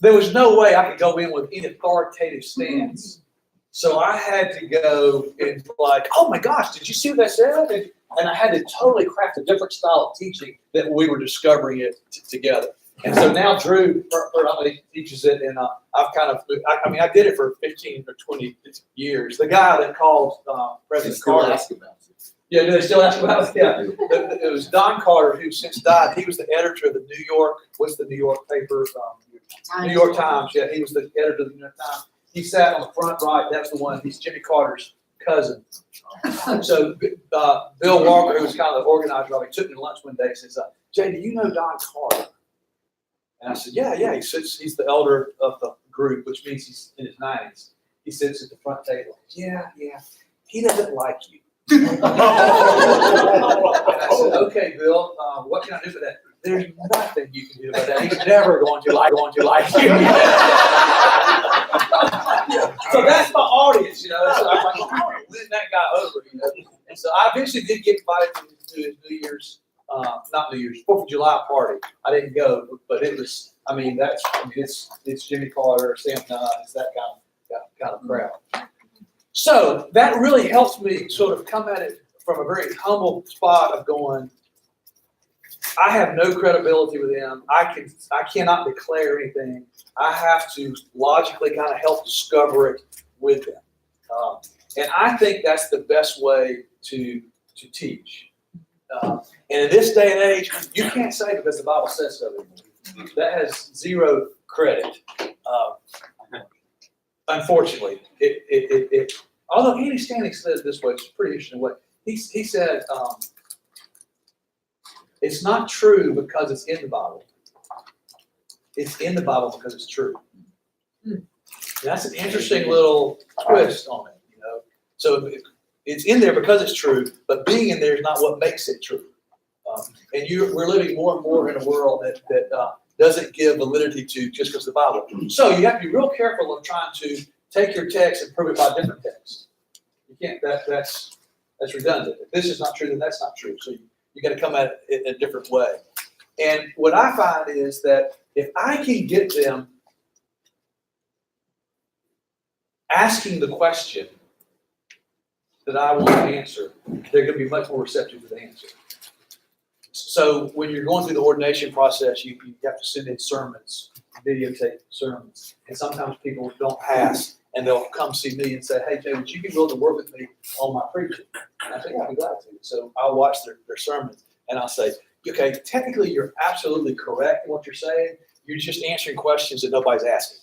there was no way I could go in with any authoritative stance. So I had to go and like, oh my gosh, did you see what they said? And I had to totally craft a different style of teaching that we were discovering it together. And so now Drew teaches it, and I've kind of, I did it for 15 or 20 years. The guy that called President Carter. Yeah, do they still ask about it? Yeah. It was Don Carter, who since died. He was the editor of the New York, what's the New York paper? New York Times. Yeah, he was the editor of the New York Times. He sat on the front right. That's the one. He's Jimmy Carter's cousin. So Bill Walker, who was kind of the organizer of it, took me to lunch one day and says, Jay, do you know Don Carter? And I said, yeah. He says he's the elder of the group, which means he's in his 90s. He sits at the front table. Yeah. He doesn't like you. And I said, okay, Bill, what can I do for that? There's nothing you can do about that. He's never going to like you. So that's my audience, So I'm like, I want to win that guy over, And so I eventually did get invited to his New Year's, not New Year's, 4th of July party. I didn't go, but it was, it's Jimmy Carter, Sam Nunn, it's that kind of crowd. So that really helps me sort of come at it from a very humble spot of going, I have no credibility with them. I cannot declare anything. I have to logically kind of help discover it with them. And I think that's the best way to teach. And in this day and age, you can't say because the Bible says so anymore. That has zero credit. Unfortunately, although Andy Stanley says this way, it's a pretty interesting way. He said, it's not true because it's in the Bible. It's in the Bible because it's true. And that's an interesting little twist on it, So it's in there because it's true, but being in there is not what makes it true. And we're living more and more in a world that doesn't give validity to just because of the Bible. So you have to be real careful of trying to take your text and prove it by different texts. You can't. That's redundant. If this is not true, then that's not true. So you got to come at it in a different way. And what I find is that if I can get them asking the question that I want to answer, they're going to be much more receptive to the answer. So when you're going through the ordination process, you have to send in sermons, videotape sermons. And sometimes people don't pass, and they'll come see me and say, hey, Jay, would you be willing to work with me on my preaching? And I say, yeah, I'd be glad to. So I'll watch their sermons, and I'll say, okay, technically you're absolutely correct in what you're saying. You're just answering questions that nobody's asking.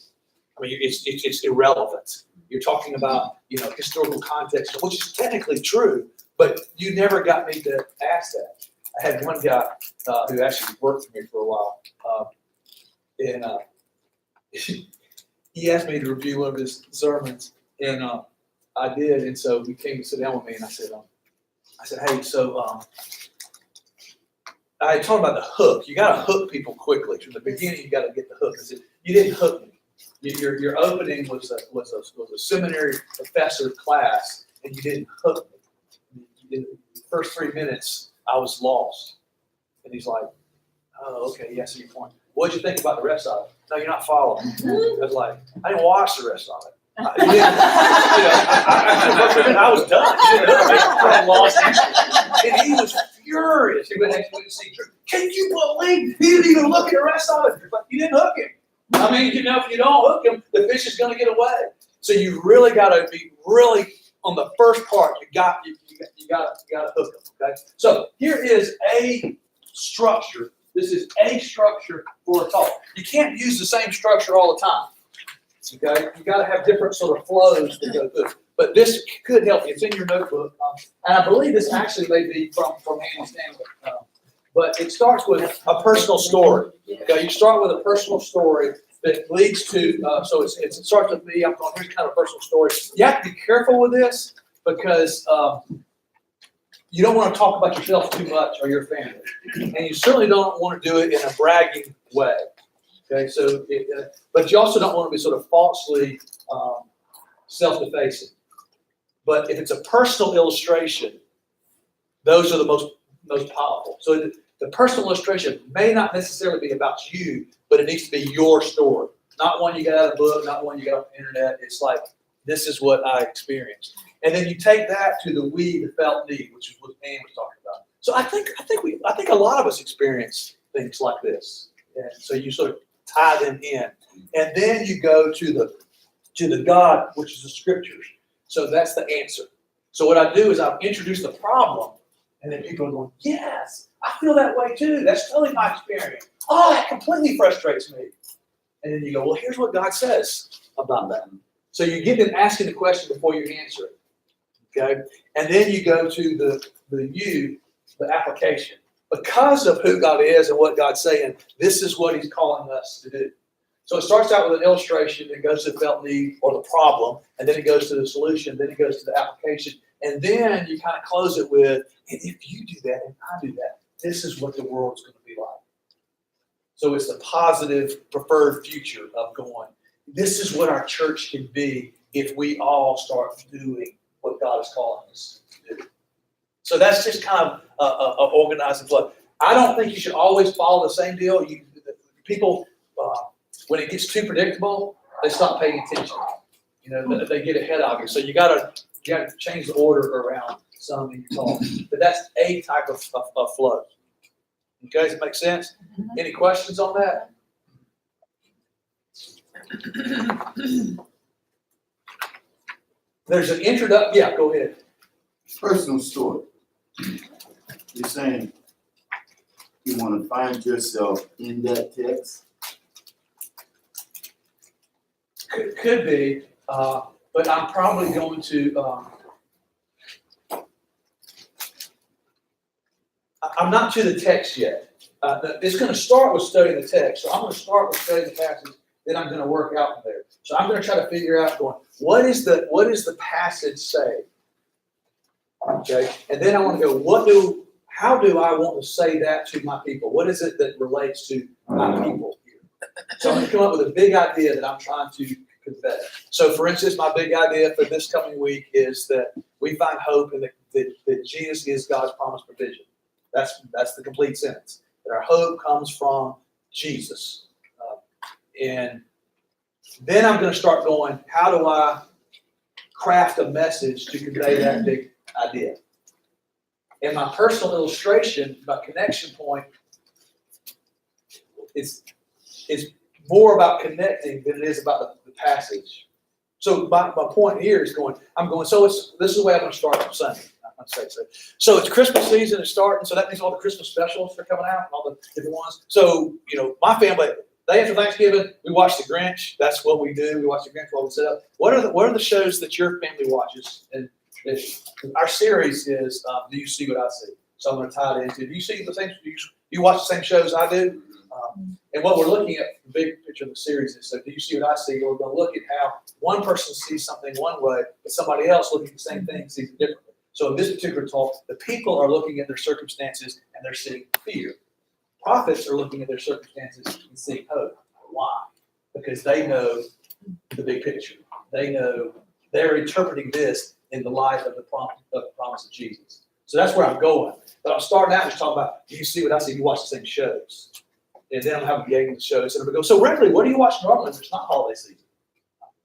I mean, it's irrelevant. You're talking about, historical context, which is technically true, but you never got me to ask that. I had one guy who actually worked for me for a while, and he asked me to review one of his sermons, and I did. And so he came to sit down with me, and I said, hey, so I talked about the hook. You got to hook people quickly from the beginning. You got to get the hook. I said, you didn't hook me. Your opening was a seminary professor class, and you didn't hook me. In the first 3 minutes, I was lost. And he's like, oh, okay, yeah, I see your point. What'd you think about the rest of it? No, you're not following. I was like, I didn't watch the rest of it. I was done. I lost it. And he was furious. He went to see Drew. Can you believe he didn't even look at the rest of it? But you didn't hook him. I mean, if you don't hook him, the fish is going to get away. So you really got to be really on the first part. You got to hook them. Okay. So here is a structure. This is a structure for a talk. You can't use the same structure all the time. Okay. You got to have different sort of flows to go through. But this could help you. It's in your notebook, and I believe this actually may be from Andy Stanley. But it starts with a personal story. Okay, you start with a personal story that leads to. So it starts with me. I'm going, here's kind of a personal story. You have to be careful with this because you don't want to talk about yourself too much or your family, and you certainly don't want to do it in a bragging way. Okay, so but you also don't want to be sort of falsely self-defacing. But if it's a personal illustration, those are the most powerful. So the personal illustration may not necessarily be about you, but it needs to be your story, not one you got out of the book, not one you got off the internet. It's like, this is what I experienced. And then you take that to the we, the felt need, which is what Ann was talking about. So I think a lot of us experience things like this. And so you sort of tie them in. And then you go to the God, which is the scriptures. So that's the answer. So what I do is I introduce the problem, and then people are going, yes, I feel that way too. That's totally my experience. Oh, that completely frustrates me. And then you go, well, here's what God says about that. So you get them asking the question before you answer it. Okay? And then you go to the application. Because of who God is and what God's saying, this is what he's calling us to do. So it starts out with an illustration, then goes to the felt need or the problem, and then it goes to the solution, then it goes to the application. And then you kind of close it with, and if you do that and I do that, this is what the world's going to be like. So it's the positive, preferred future of going, this is what our church can be if we all start doing what God is calling us to do. So that's just kind of an organizing flow. I don't think you should always follow the same deal. People, when it gets too predictable, they stop paying attention. They get ahead of you. So you gotta change the order around some in your talk. But that's a type of flow. Okay, does it make sense? Any questions on that? There's an introduction. Yeah, go ahead. Personal story. You're saying you want to find yourself in that text? Could be, but I'm probably going to. I'm not to the text yet. It's going to start with studying the text. So I'm going to start with studying the passage. Then I'm going to work out from there. So I'm going to try to figure out what is the passage say? Okay, and then I want to go, how do I want to say that to my people? What is it that relates to my people here? So I'm going to come up with a big idea that I'm trying to convey. So for instance, my big idea for this coming week is that we find hope in that Jesus is God's promised provision. That's the complete sentence. That our hope comes from Jesus. And then I'm going to start going, how do I craft a message to convey that big idea? And my personal illustration, my connection point, is more about connecting than it is about the passage. So my point here is so this is the way I'm going to start on Sunday. I'm going to say so. It's Christmas season is starting, so that means all the Christmas specials are coming out, all the different ones. So, my family, day after Thanksgiving, we watch The Grinch. That's what we do. We watch The Grinch while we sit up. What are the shows that your family watches? And our series is Do You See What I See? So I'm going to tie it into. Do you see the same? Do you watch the same shows I do? And what we're looking at, the big picture of the series is, so do you see what I see? We're going to look at how one person sees something one way, but somebody else looking at the same thing sees it differently. So in this particular talk, the people are looking at their circumstances and they're seeing fear. Prophets are looking at their circumstances and seeing hope. Why? Because they know the big picture. They know they're interpreting this in the light of the promise of Jesus. So that's where I'm going. But I'm starting out just talking about, do you see what I see? You watch the same shows. And then I'm having gang the shows. And I'm going to go, so regularly, what do you watch normally when it's not holiday season?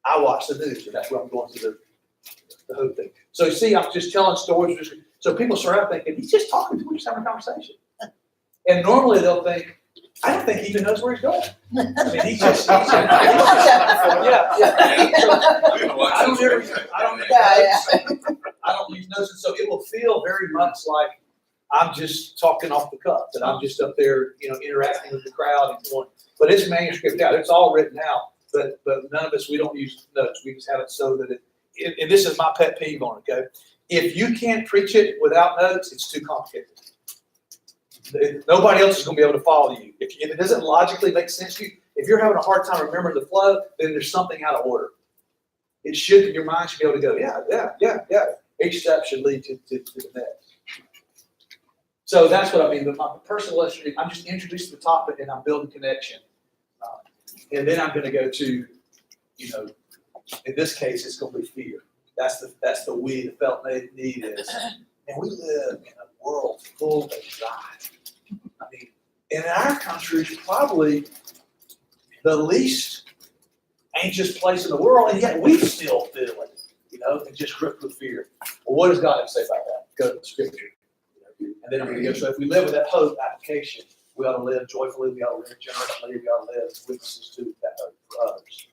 I watch the news, and that's where I'm going to the whole thing. So you see, I'm just telling stories. So people start out thinking, he's just talking to me, just having a conversation. And normally they'll think, I don't think he even knows where he's going. I mean, he's just yeah. So I don't use notes. So it will feel very much like I'm just talking off the cuff, that I'm just up there, interacting with the crowd and going. But it's manuscript out. It's all written out. But none of us, we don't use notes. We just have it so that and this is my pet peeve on it, okay? If you can't preach it without notes, it's too complicated. Nobody else is going to be able to follow you. If it doesn't logically make sense to you, if you're having a hard time remembering the flow, then there's something out of order. Your mind should be able to go, yeah. Each step should lead to the next. So that's what I mean. But my personal illustration, I'm just introducing the topic and I'm building connection. And then I'm going to go to, in this case, it's going to be fear. That's the felt need is. And we live in a world full of anxiety. I mean, in our country, probably the least anxious place in the world, and yet we still feel it, and just gripped with fear. Well, what does God have to say about that? Go to the scripture. And then I'm going to go, so if we live with that hope application, we ought to live joyfully, we ought to live generously, we ought to live witnesses to that hope for others.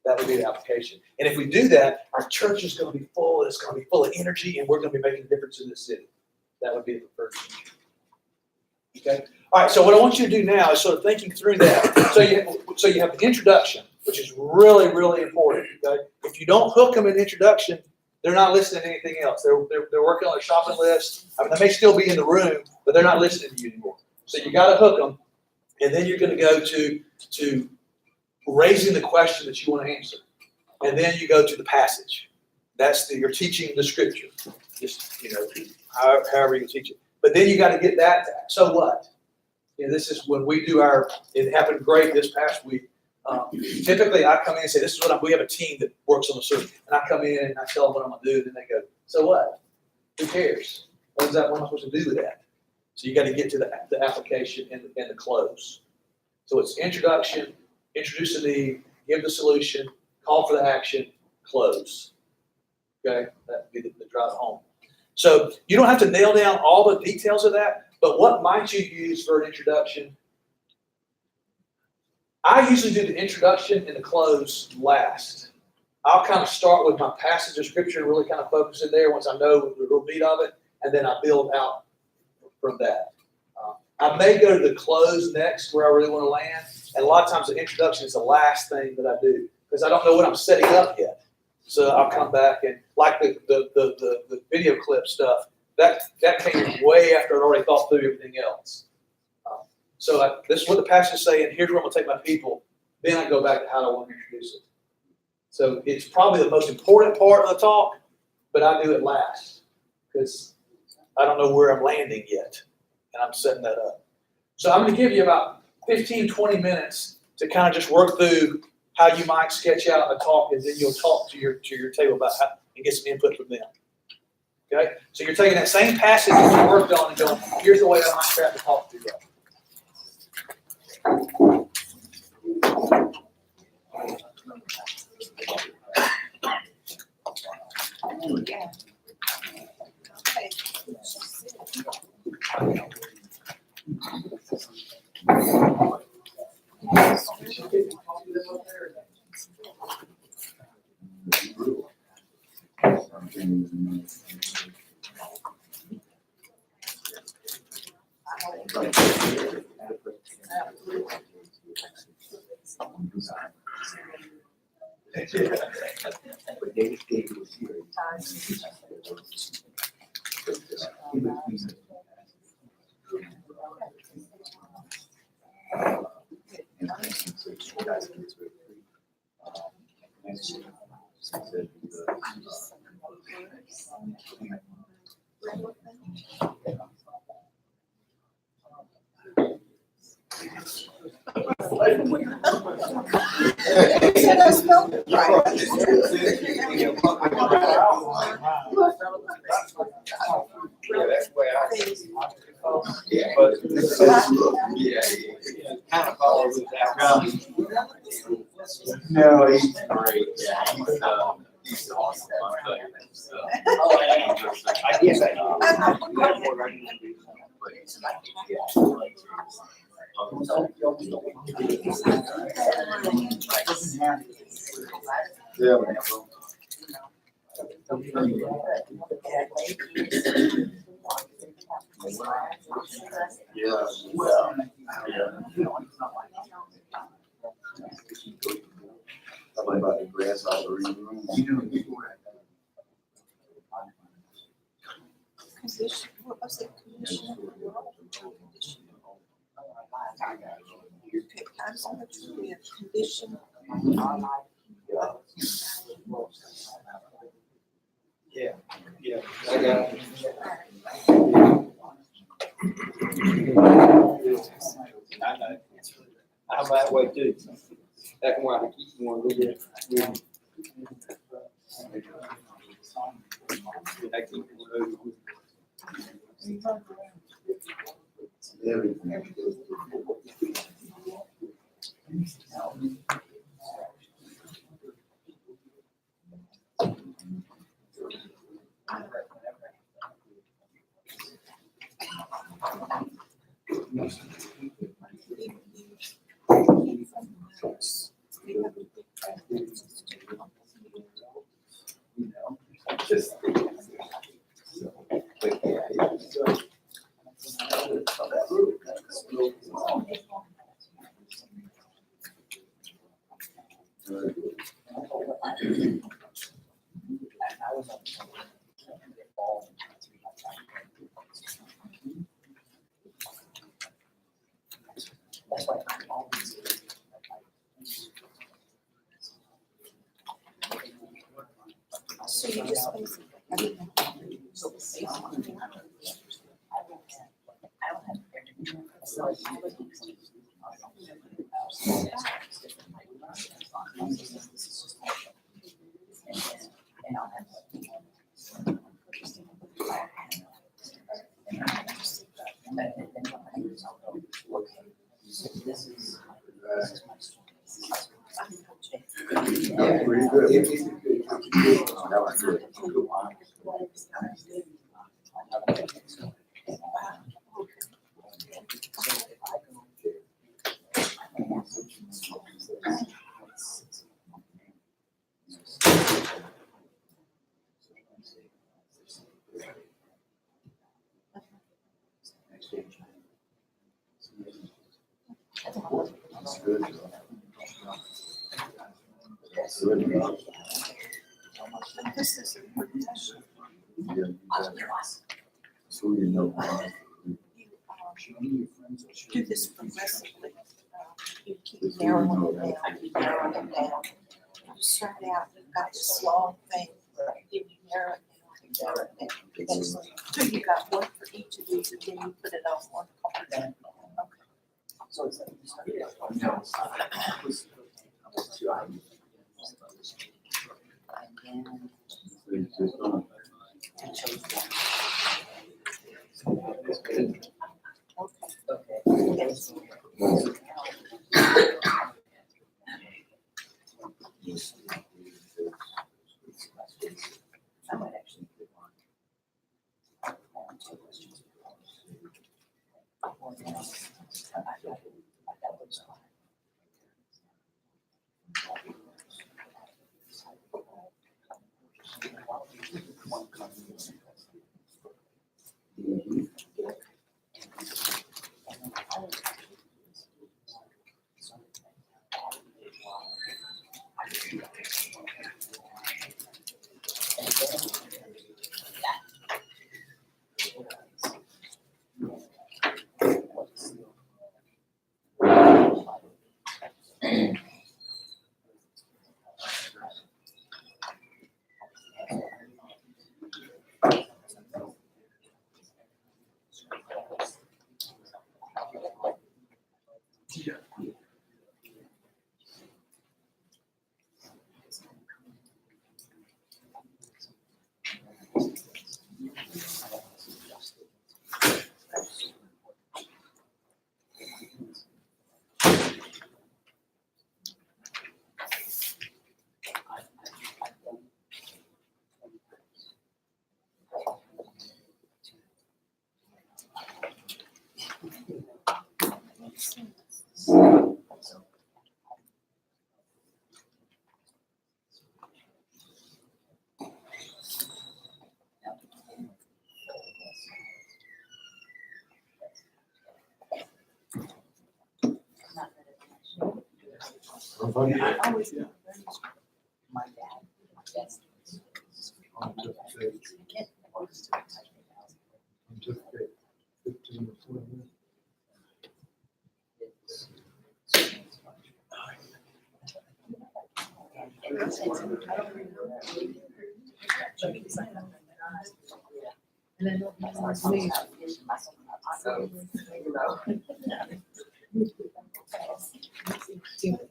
That would be the application. And if we do that, our church is going to be full, it's going to be full of energy, and we're going to be making a difference in this city. That would be the first thing. Okay? All right, so what I want you to do now is sort of thinking through that. So you have the introduction, which is really, really important. Okay? If you don't hook them in the introduction, they're not listening to anything else. They're working on their shopping list. I mean, they may still be in the room, but they're not listening to you anymore. So you got to hook them, and then you're going to go to raising the question that you want to answer, and then you go to the passage. That's you're teaching the scripture. Just however you teach it. But then you got to get that. So what? This is when we do our. It happened great this past week. Typically, I come in and say, "This is what we have a team that works on the service," and I come in and I tell them what I'm going to do, and then they go, "So what? Who cares? What am I supposed to do with that?" So you got to get to the application and the close. So it's introduction, introduce the need, give the solution, call for the action, close. Okay, that would be the drive home. So you don't have to nail down all the details of that, but what might you use for an introduction? I usually do the introduction and the close last. I'll kind of start with my passage of scripture and really kind of focus in there once I know the real meat of it, and then I build out from that. I may go to the close next where I really want to land, and a lot of times the introduction is the last thing that I do because I don't know what I'm setting up yet. So I'll come back and like the video clip stuff, that came way after I'd already thought through everything else. So this is what the passage is saying. Here's where I'm going to take my people. Then I go back to how I want to introduce it. So it's probably the most important part of the talk, but I do it last because I don't know where I'm landing yet, and I'm setting that up. So I'm going to give you about 15, 20 minutes to kind of just work through how you might sketch out a talk, and then you'll talk to your table about how and get some input from them. Okay? So you're taking that same passage that you worked on and going, here's the way I might craft the talk together. No, he's great. Yeah, he's awesome. I guess I know. Yeah. Yeah. Well, yeah. Something about the grasshopper in the room. Condition, what was it, condition? Okay, times how much we have condition. Yeah, I got it. I know. I'm that way too. That's why I keep going with it. I keep going. Everything. So you just basically, I mean, Pretty good. That was good. That's good. That's good. this is a protection. So you know. You do this progressively. You keep narrowing it down, you narrow it down. You start out, you've got this long thing, then you narrow it down, you narrow it down. Eventually, till you got one for each of these, and then you put it on one card. Okay. Yes.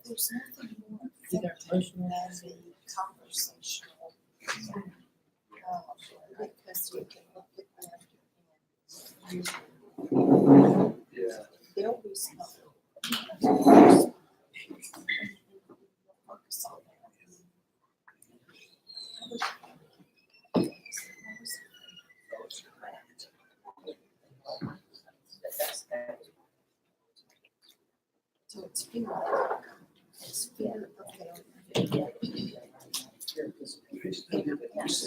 There's nothing more either emotional than conversational. Because you can look at them and there'll be some. Focus on that. So it's fear. It's fear of failure. Yes.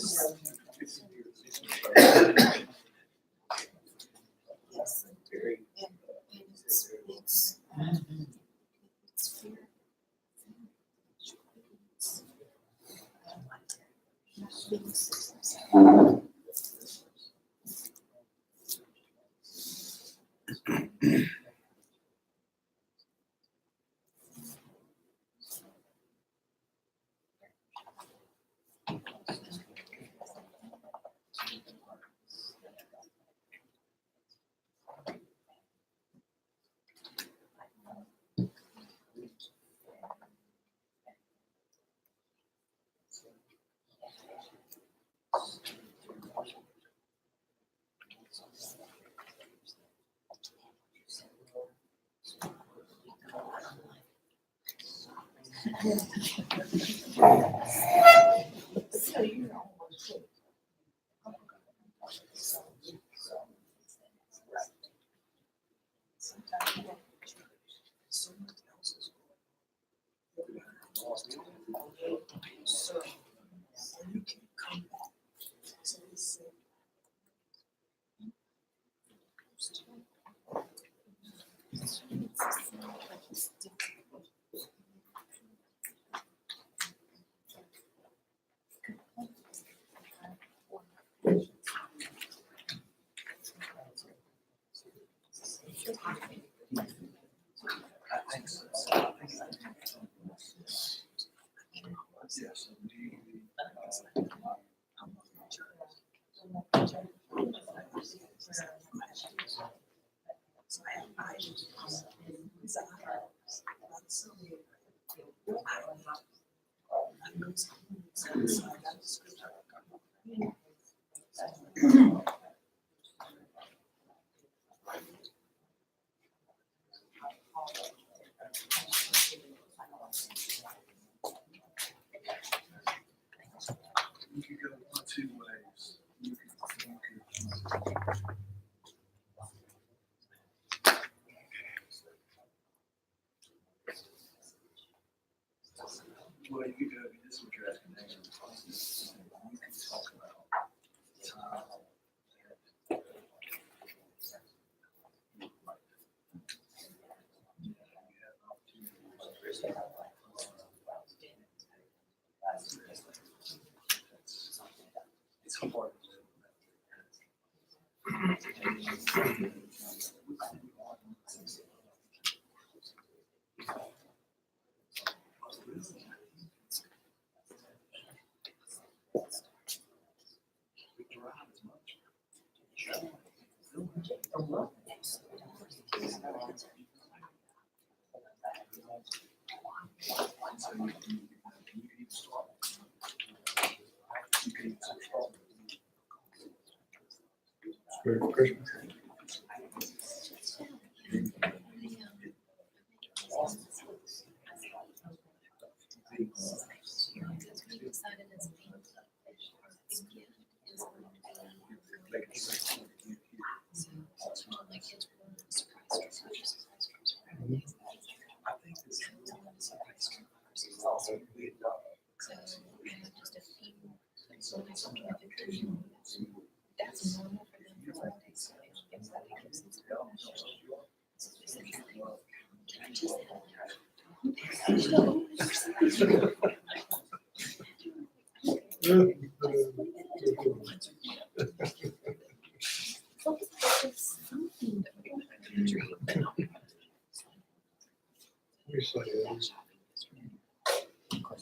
And it's fear. So you're almost. You could go one, two ways. Well, you could go, this is what you're asking now. You can talk about time. It's hard. Merry Christmas. That's normal for them for one day, so it gives that gives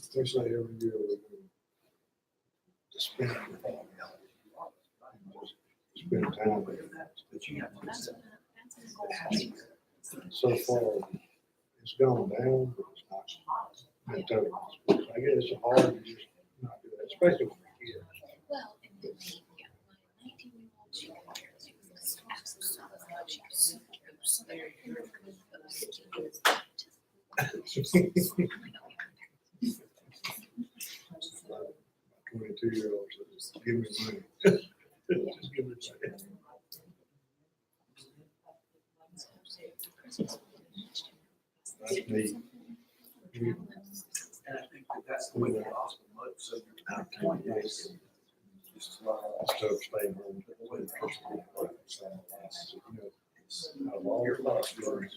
We say every year we do to spend time with it. So far, it's gone down, but it's not been total. I guess it's hard to just not do that, especially when you're kids. Well, and then we got my 19-year-old, she was absolutely she was super very good. 22-year-olds that just give me money. Just give me money. That's neat. And I think that's the way the gospel looks, so you're out 20 days. It's tough staying home with the Christian work. Out of all your thoughts, family.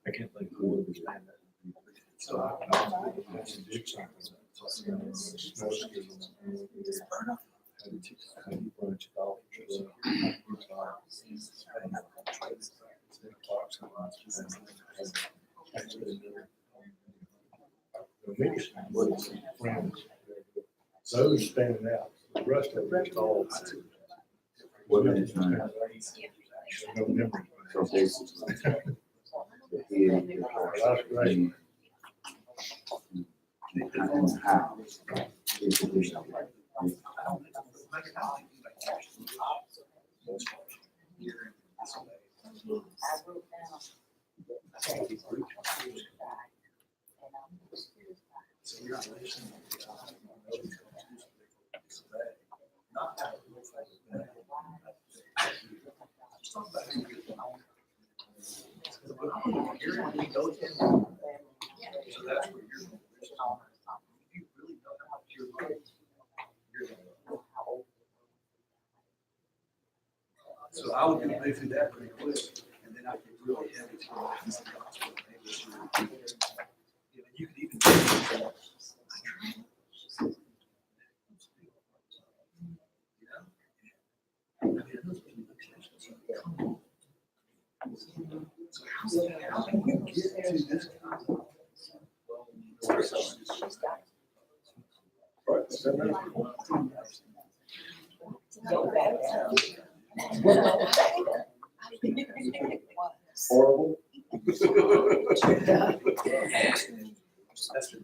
I can't think of who would stand that. So I have to do something. Snow skis. And bunch of dollars. Those standing out, the rest of it is all. What is it? No memory. So basically, the head, That's great. the how. So I was gonna move through that pretty quick, and then I get really heavy to the gospel. You could even. How can you get to this? Horrible. That's the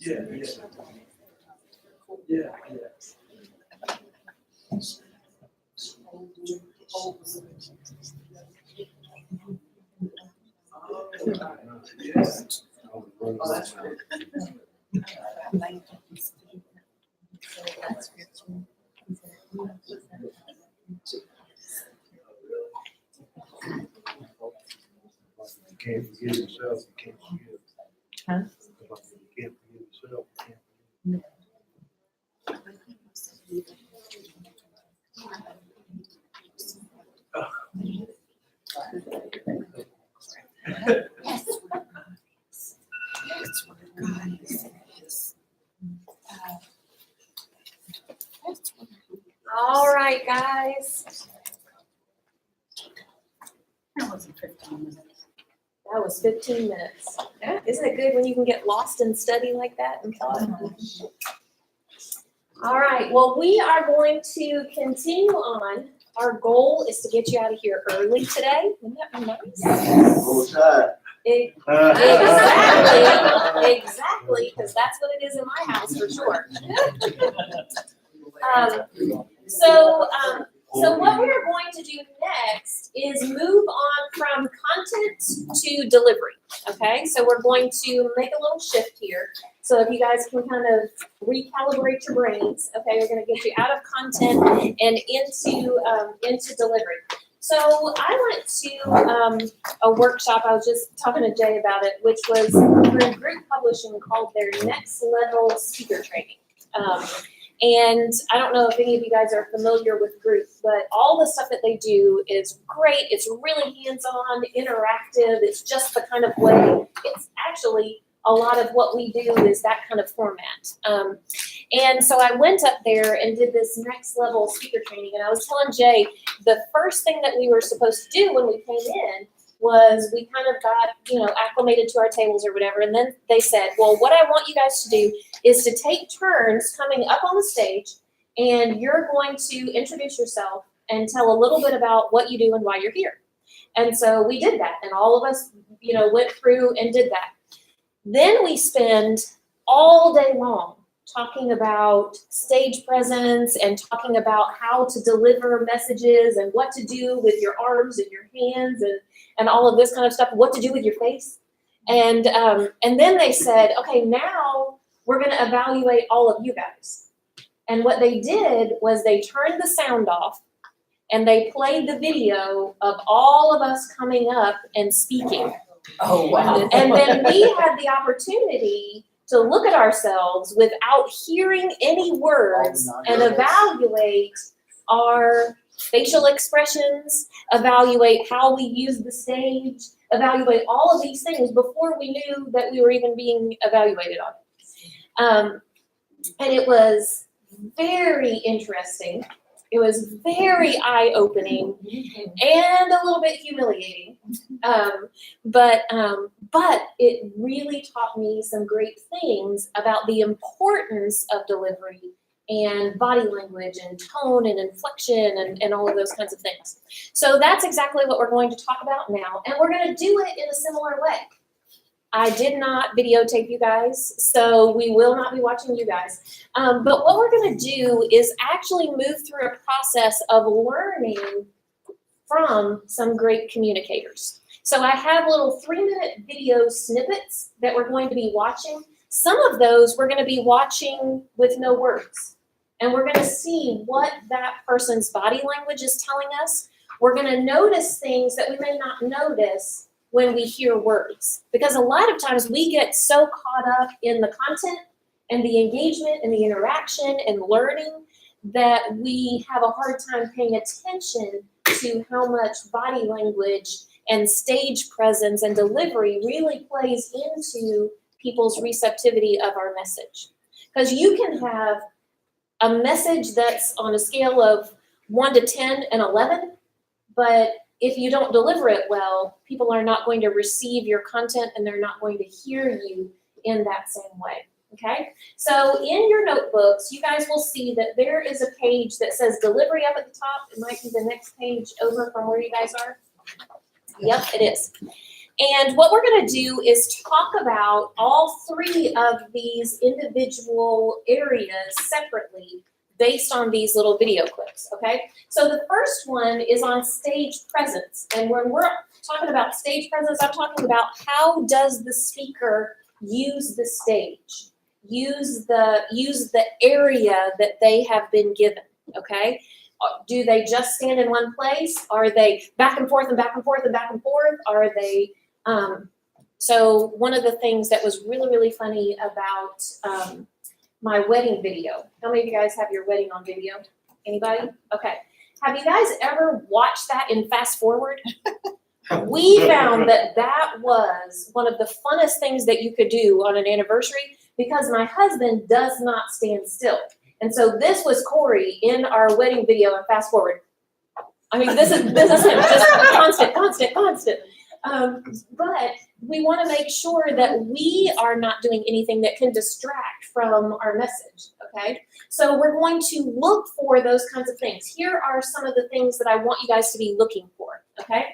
Yeah, yeah. Yeah, yeah. Yes. You can't forgive yourself, you can't forgive. Huh? You can't forgive yourself, you can't forgive. All right, guys. That wasn't 15 minutes. That was 15 minutes. Isn't it good when you can get lost in study like that and thought? All right, well, we are going to continue on. Our goal is to get you out of here early today. Wouldn't that be nice? Roll Tide. Exactly, because that's what it is in my house for sure. So what we are going to do next is move on from content to delivery, okay? So we're going to make a little shift here. So if you guys can kind of recalibrate your brains, okay? We're gonna get you out of content and into delivery. So I went to a workshop, I was just talking to Jay about it, which was through Group Publishing called their Next Level Speaker Training. And I don't know if any of you guys are familiar with Group, but all the stuff that they do is great. It's really hands-on, interactive. It's just the kind of way, it's actually a lot of what we do is that kind of format. And so I went up there and did this next level speaker training, and I was telling Jay, the first thing that we were supposed to do when we came in was we kind of got, acclimated to our tables or whatever, and then they said, well, what I want you guys to do is to take turns coming up on the stage, and you're going to introduce yourself and tell a little bit about what you do and why you're here. And so we did that, and all of us, went through and did that. Then we spend all day long talking about stage presence and talking about how to deliver messages and what to do with your arms and your hands and all of this kind of stuff, what to do with your face. And then they said, okay, now we're going to evaluate all of you guys. And what they did was they turned the sound off and they played the video of all of us coming up and speaking. Oh, wow. And then we had the opportunity to look at ourselves without hearing any words and evaluate our facial expressions, evaluate how we use the stage, evaluate all of these things before we knew that we were even being evaluated on it. And it was very interesting. It was very eye-opening and a little bit humiliating. But it really taught me some great things about the importance of delivery and body language and tone and inflection and all of those kinds of things. So that's exactly what we're going to talk about now. And we're going to do it in a similar way. I did not videotape you guys, so we will not be watching you guys. But what we're going to do is actually move through a process of learning from some great communicators. So I have little 3-minute video snippets that we're going to be watching. Some of those we're going to be watching with no words. And we're going to see what that person's body language is telling us. We're going to notice things that we may not notice when we hear words. Because a lot of times we get so caught up in the content and the engagement and the interaction and learning that we have a hard time paying attention to how much body language and stage presence and delivery really plays into people's receptivity of our message. Because you can have a message that's on a scale of 1 to 10 and 11, but if you don't deliver it well, people are not going to receive your content and they're not going to hear you in that same way, okay? So in your notebooks, you guys will see that there is a page that says delivery up at the top. It might be the next page over from where you guys are. Yep, it is. And what we're going to do is talk about all 3 of these individual areas separately based on these little video clips, okay? So the first one is on stage presence. And when we're talking about stage presence, I'm talking about how does the speaker use the stage, use the area that they have been given, okay? Do they just stand in one place? Are they back and forth and back and forth and back and forth? Are they, so one of the things that was really, really funny about my wedding video. How many of you guys have your wedding on video? Anybody? Okay. Have you guys ever watched that in fast forward? We found that was one of the funnest things that you could do on an anniversary because my husband does not stand still. And so this was Corey in our wedding video in fast forward. I mean, this is him, just constant. But we want to make sure that we are not doing anything that can distract from our message, okay? So we're going to look for those kinds of things. Here are some of the things that I want you guys to be looking for, okay?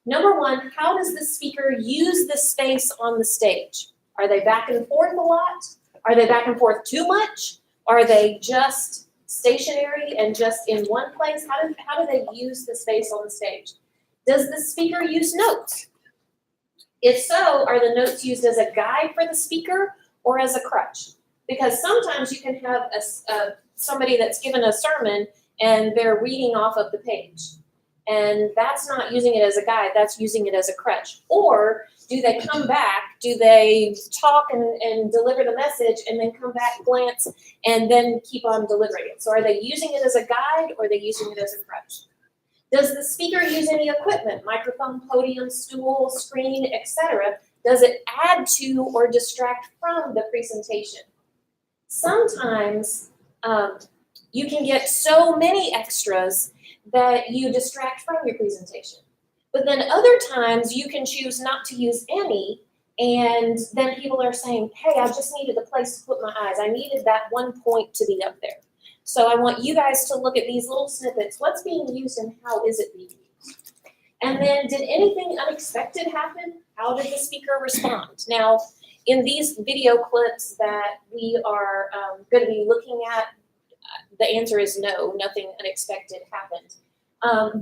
Number 1, how does the speaker use the space on the stage? Are they back and forth a lot? Are they back and forth too much? Are they just stationary and just in one place? How do they use the space on the stage? Does the speaker use notes? If so, are the notes used as a guide for the speaker or as a crutch? Because sometimes you can have somebody that's given a sermon and they're reading off of the page. And that's not using it as a guide, that's using it as a crutch. Or do they come back, do they talk and deliver the message and then come back, glance, and then keep on delivering it? So are they using it as a guide or are they using it as a crutch? Does the speaker use any equipment, microphone, podium, stool, screen, etc., Does it add to or distract from the presentation? Sometimes you can get so many extras that you distract from your presentation. But then other times you can choose not to use any, and then people are saying, hey, I just needed a place to put my eyes. I needed that one point to be up there. So I want you guys to look at these little snippets. What's being used and how is it being used? And then did anything unexpected happen? How did the speaker respond? Now, in these video clips that we are going to be looking at, the answer is no, nothing unexpected happened.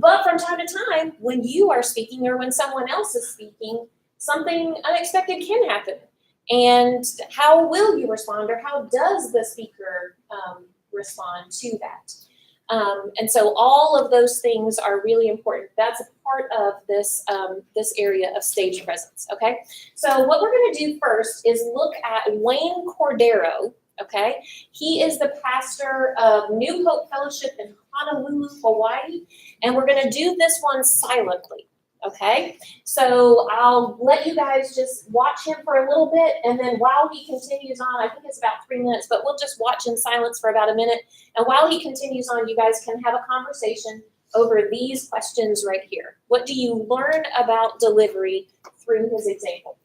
But from time to time, when you are speaking or when someone else is speaking, something unexpected can happen. And how will you respond, or how does the speaker respond to that? And so all of those things are really important. That's a part of this, this area of stage presence, okay? So what we're gonna do first is look at Wayne Cordero, okay? He is the pastor of New Hope Fellowship in Honolulu, Hawaii, and we're gonna do this one silently, okay? So I'll let you guys just watch him for a little bit, and then while he continues on, I think it's about 3 minutes, but we'll just watch in silence for about a minute. And while he continues on, you guys can have a conversation over these questions right here. What do you learn about delivery through his example?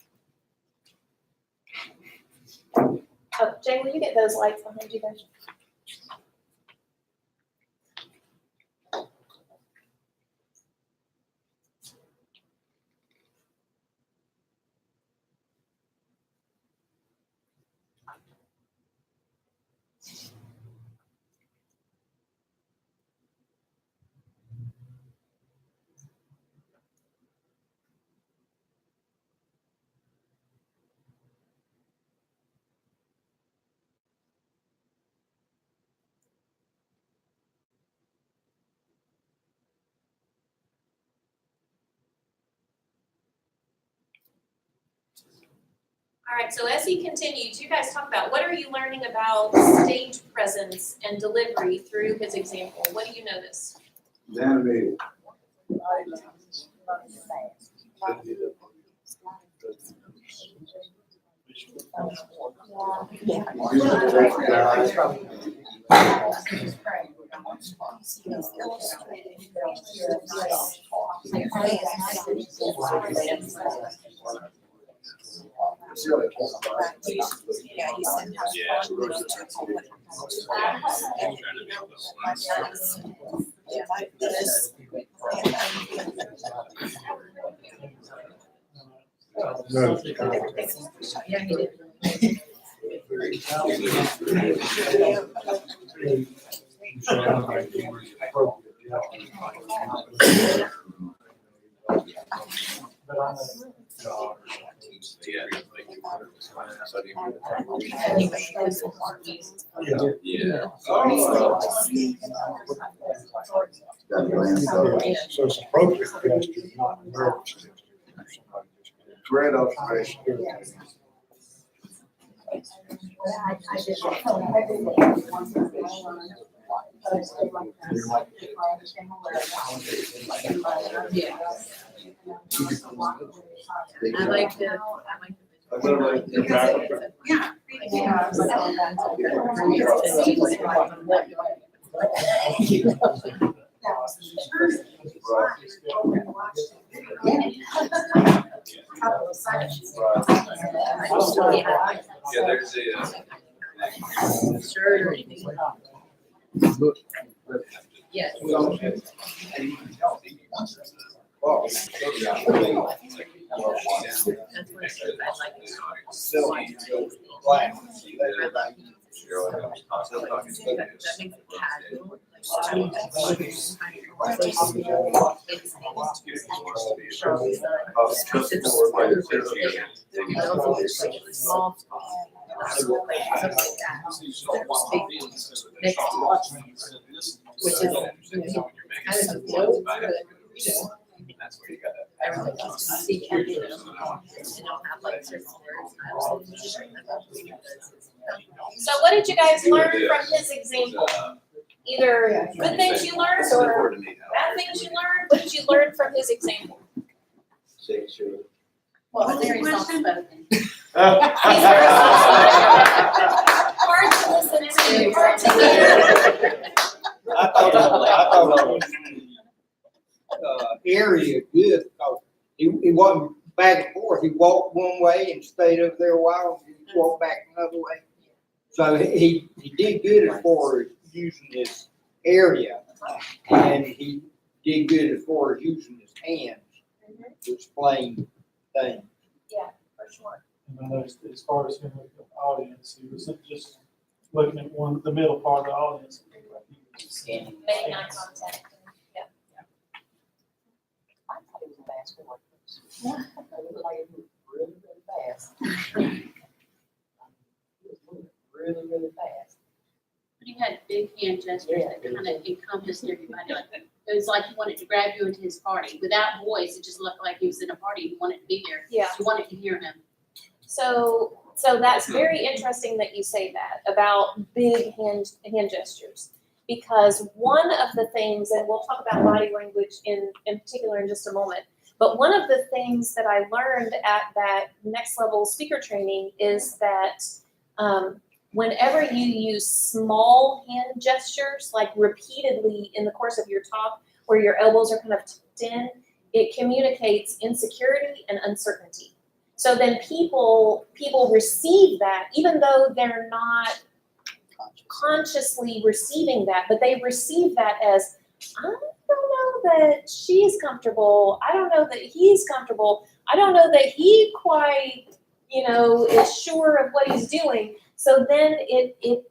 Oh, Jay, will you get those lights behind you guys? All right, so as he continues, you guys talk about what are you learning about stage presence and delivery through his example? What do you notice? Animated. Yeah, he said how like this. No. Yeah, he did. Yeah. Got glands up. So it's appropriate gesture, not nervous gesture. Great observation. I like the. Yeah, there's a. Sure. Yeah. Which is kind of low, but That's where you got it. everyone needs to see it, you know, and don't have like certain words. So what did you guys learn from his example? Either good things you learned or bad things you learned? What did you learn from his example? What was the question? Hard to listen to, hard to hear. I thought area good, because he wasn't back and forth, he walked one way and stayed over there a while, and he walked back another way. So he did good as far as using his area, and he did good as far as using his hands to explain things. For sure. And I noticed as far as him with the audience, he wasn't just looking at the middle part of the audience. He was Making eye contact. Yeah. I thought he was a basketball coach. He looked like he moved really, really fast. He was moving really, really fast. But he had big hand gestures that kind of encompassed everybody. Like, it was like he wanted to grab you into his party. Without voice, it just looked like he was in a party. He wanted to be there. Yeah. You wanted to hear him. So that's very interesting that you say that about big hand gestures. Because one of the things, and we'll talk about body language in particular in just a moment, but one of the things that I learned at that next level speaker training is that whenever you use small hand gestures, like repeatedly in the course of your talk, where your elbows are kind of tucked in, it communicates insecurity and uncertainty. So then people receive that, even though they're not consciously receiving that, but they receive that as, I don't know that she's comfortable. I don't know that he's comfortable. I don't know that he quite, is sure of what he's doing. So then it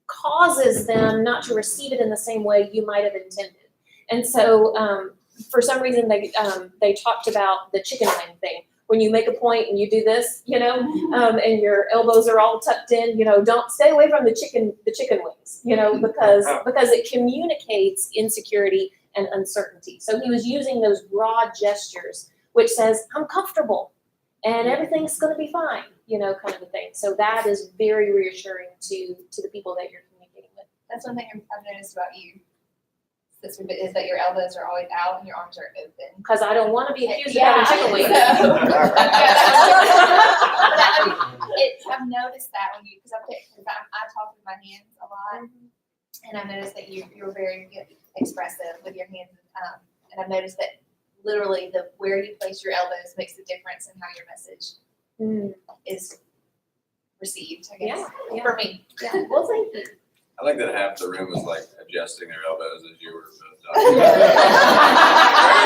causes them not to receive it in the same way you might have intended. And so for some reason they talked about the chicken wing thing. When you make a point and you do this, and your elbows are all tucked in, don't stay away from the chicken wings, because it communicates insecurity and uncertainty. So he was using those broad gestures, which says, I'm comfortable and everything's gonna be fine, kind of a thing. So that is very reassuring to the people that you're communicating with. That's one thing I've noticed about you. Is that your elbows are always out and your arms are open. Because I don't want to be accused of Yeah, having chicken wings. I've noticed that when you, because I talk with my hands a lot, and I've noticed that you're very expressive with your hands, and I've noticed that literally where you place your elbows makes the difference in how your message is received. I guess for me. Yeah. Well, thank you. I like that half the room was like adjusting their elbows as you were both talking. It's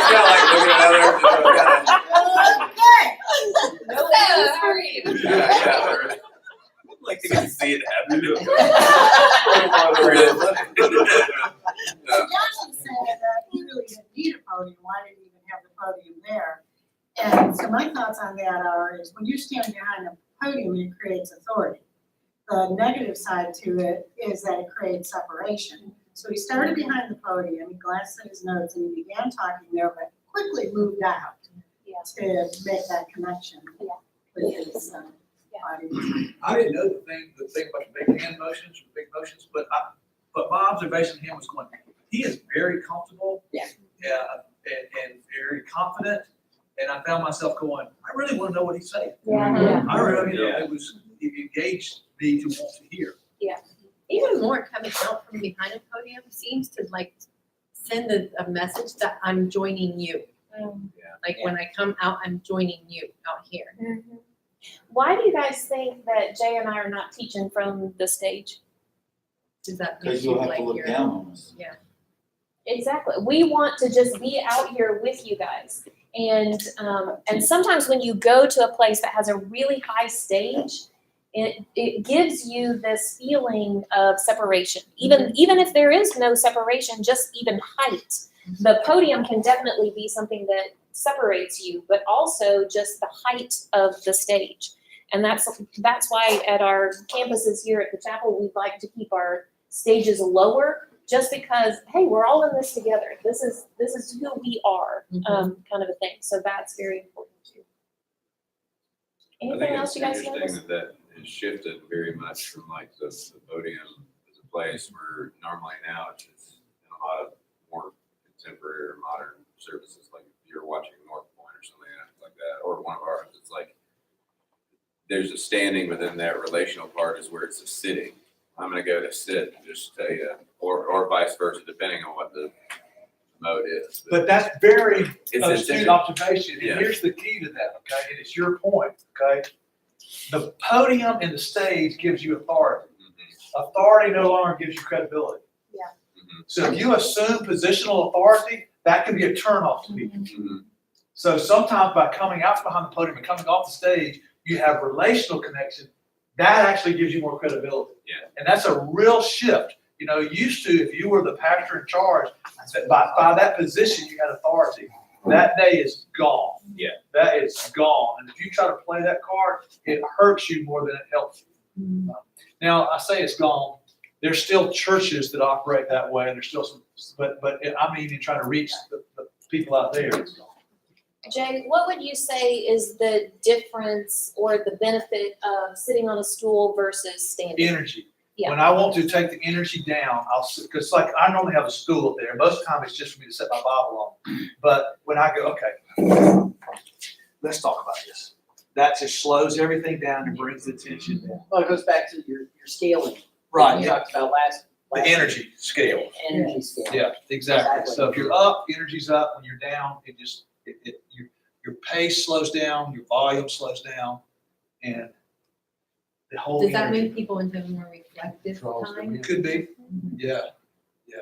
kind of like looking at others. So, how are you? Yeah. I'd like to get to see it happen. Johnson said he really didn't need a podium. Why did he even have the podium there? And so my thoughts on that is when you stand behind a podium, it creates authority. The negative side to it is that it creates separation. So he started behind the podium, he glanced at his notes, and he began talking there, but quickly moved out to make that connection with his audience. I didn't know the thing about the big hand motions, but my observation of him was going, he is very comfortable. And very confident. And I found myself going, I really want to know what he's saying. I really, it engaged me to want to hear. Even more coming out from behind a podium seems to send a message that I'm joining you. When I come out, I'm joining you out here. Why do you guys think that Jay and I are not teaching from the stage? Does that Because make you'll you have to look down on us. Yeah. Exactly. We want to just be out here with you guys. And sometimes when you go to a place that has a really high stage, it gives you this feeling of separation. Even if there is no separation, just even height. The podium can definitely be something that separates you, but also just the height of the stage. And that's why at our campuses here at the chapel, we'd like to keep our stages lower, just because, hey, we're all in this together. This is who we are, kind of a thing. So that's very important too. Anything else you guys I think notice? it's interesting that has shifted very much from like the podium as a place where normally now it's in a lot of more contemporary or modern services, like if you're watching North Point or something like that, or one of ours, it's like, there's a standing within that relational part is where it's a sitting. I'm gonna go to sit and just tell you, or vice versa, depending on what the mode is. But that's very It's astute intentional. observation, and Yeah. here's the key to that, okay, and it's your point, okay? The podium and the stage gives you authority. Authority no longer gives you credibility. Yeah. Mhm. So if you assume positional authority, that can be a turnoff to people. Mhm. So sometimes by coming out from behind the podium and coming off the stage, you have relational connection. That actually gives you more credibility. Yeah. And that's a real shift. You know, used to, if you were the pastor in charge, by that position, you had authority. That day is gone. Yeah. That is gone. And if you try to play that card, it hurts you more than it helps you. Now, I say it's gone. There's still churches that operate that way, and there's still some, but I mean, in trying to reach the people out there, it's gone. Jay, what would you say is the difference or the benefit of sitting on a stool versus standing? Energy. Yeah. When I want to take the energy down, I'll sit, because like I normally have a stool up there. Most of the time it's just for me to set my Bible on. But when I go, okay, let's talk about this. That just slows everything down and brings the tension down. Well, it goes back to your scaling. Right, We yeah. talked about last. The energy scale. Energy scale. Yeah, exactly. Exactly. So if you're up, energy's up. When you're down, your pace slows down, your volume slows down, and the whole Does that energy. move people into a more reflective time? It could be, yeah, yeah.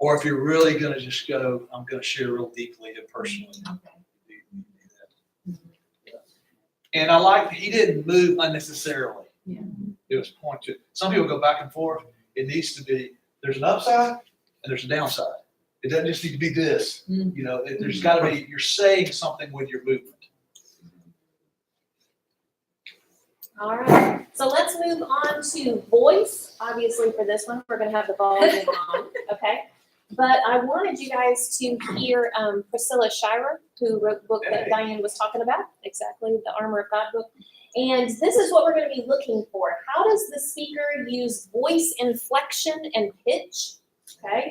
Or if you're really gonna just go, I'm gonna share real deeply and personally. You do that. And I like, he didn't move unnecessarily. Yeah. It was pointed. Some people go back and forth. It needs to be, there's an upside and there's a downside. It doesn't just need to be this, you know, there's gotta be, you're saying something with your movement. All right, so let's move on to voice. Obviously, for this one, we're gonna have the volume on, okay? But I wanted you guys to hear Priscilla Shirer, who wrote the book that Diane was talking about, exactly, the Armor of God book. And this is what we're gonna be looking for. How does the speaker use voice inflection and pitch, okay?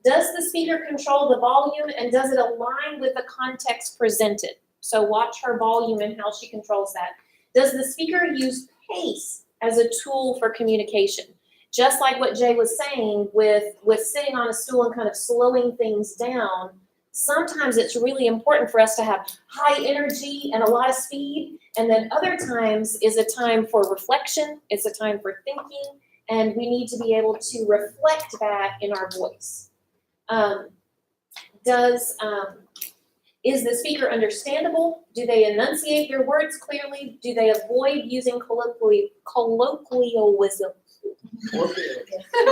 Does the speaker control the volume, and does it align with the context presented? So watch her volume and how she controls that. Does the speaker use pace as a tool for communication? Just like what Jay was saying with sitting on a stool and kind of slowing things down, sometimes it's really important for us to have high energy and a lot of speed, and then other times is a time for reflection, it's a time for thinking, and we need to be able to reflect that in our voice. Is the speaker understandable? Do they enunciate their words clearly? Do they avoid using colloquialisms?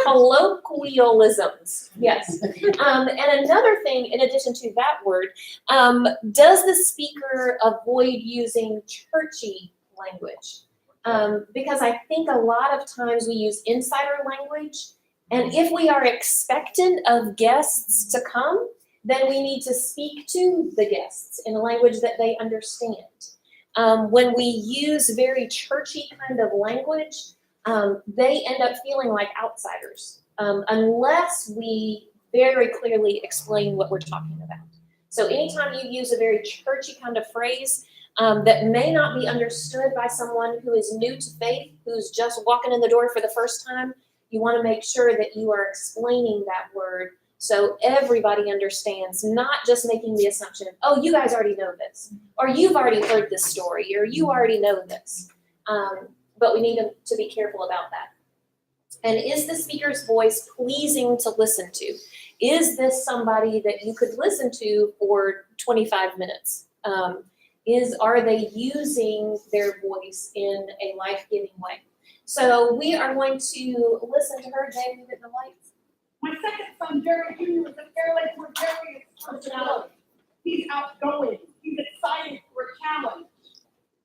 Colloquialisms, yes. And another thing, in addition to that word, does the speaker avoid using churchy language? Because I think a lot of times we use insider language, and if we are expectant of guests to come, then we need to speak to the guests in a language that they understand. When we use very churchy kind of language, they end up feeling like outsiders, unless we very clearly explain what we're talking about. So anytime you use a very churchy kind of phrase that may not be understood by someone who is new to faith, who's just walking in the door for the first time, you want to make sure that you are explaining that word so everybody understands, not just making the assumption of, oh, you guys already know this, or you've already heard this story, or you already know this. But we need to be careful about that. And is the speaker's voice pleasing to listen to? Is this somebody that you could listen to for 25 minutes? Are they using their voice in a life-giving way? So we are going to listen to her. Jay, move it in the lights. My second son, Jerry Jr., is a fairly gregarious personality. He's outgoing. He's excited for a challenge.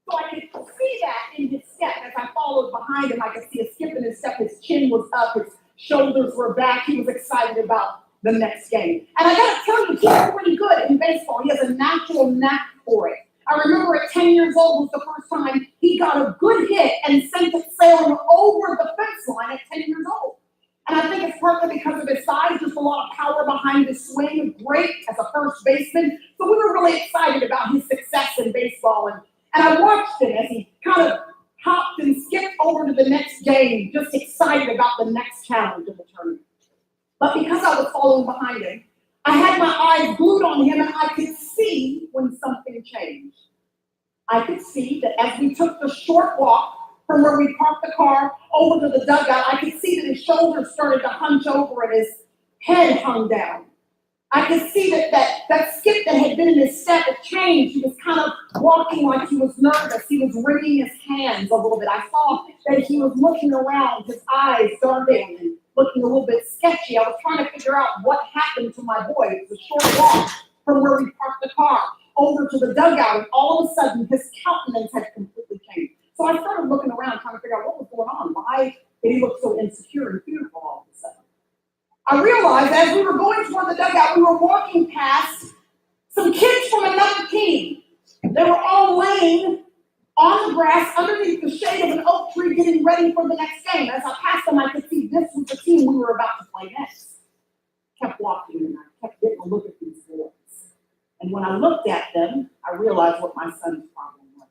So I could see that in his step. As I followed behind him, I could see a skip in his step. His chin was up. His shoulders were back. He was excited about the next game. And I got to tell you, he's pretty good in baseball. He has a natural knack for it. I remember at 10 years old was the first time he got a good hit and sent it sailing over the fence line at 10 years old. And I think it's partly because of his size, just a lot of power behind his swing, great as a first baseman. So we were really excited about his success in baseball. next game, just excited about the next challenge of the tournament. But because I was following behind him, I had my eyes glued on him and I could see when something changed. I could see that as we took the short walk from where we parked the car over to the dugout, I could see that his shoulders started to hunch over and his head hung down. I could see that skip that had been in his step had changed. He was kind of walking like he was nervous. He was wringing his hands a little bit. I saw that he was looking around, his eyes darting and looking a little bit sketchy. I was trying to figure out what happened to my boy. It was a short walk from where we parked the car over to the dugout, and all of a sudden his countenance had completely changed. So I started looking around trying to figure out what was going on. Why did he look so insecure and fearful all of a sudden? I realized as we were going toward the dugout, we were walking past some kids from another team. They were all laying on the grass underneath the shade of an oak tree getting ready for the next game. As I passed them, I could see this was the team we were about to play next. Kept walking and I kept getting a look at these boys. And when I looked at them, I realized what my son's problem was.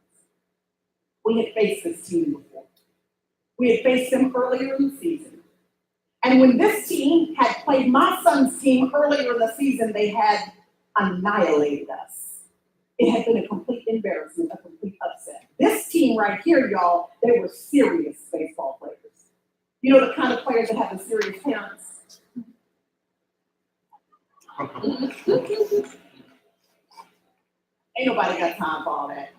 We had faced this team before. We had faced them earlier in the season. And when this team had played my son's team earlier in the season, they had annihilated us. It had been a complete embarrassment, a complete upset. This team right here, y'all, they were serious baseball players. You know the kind of players that have the serious parents? Ain't nobody got time for all that.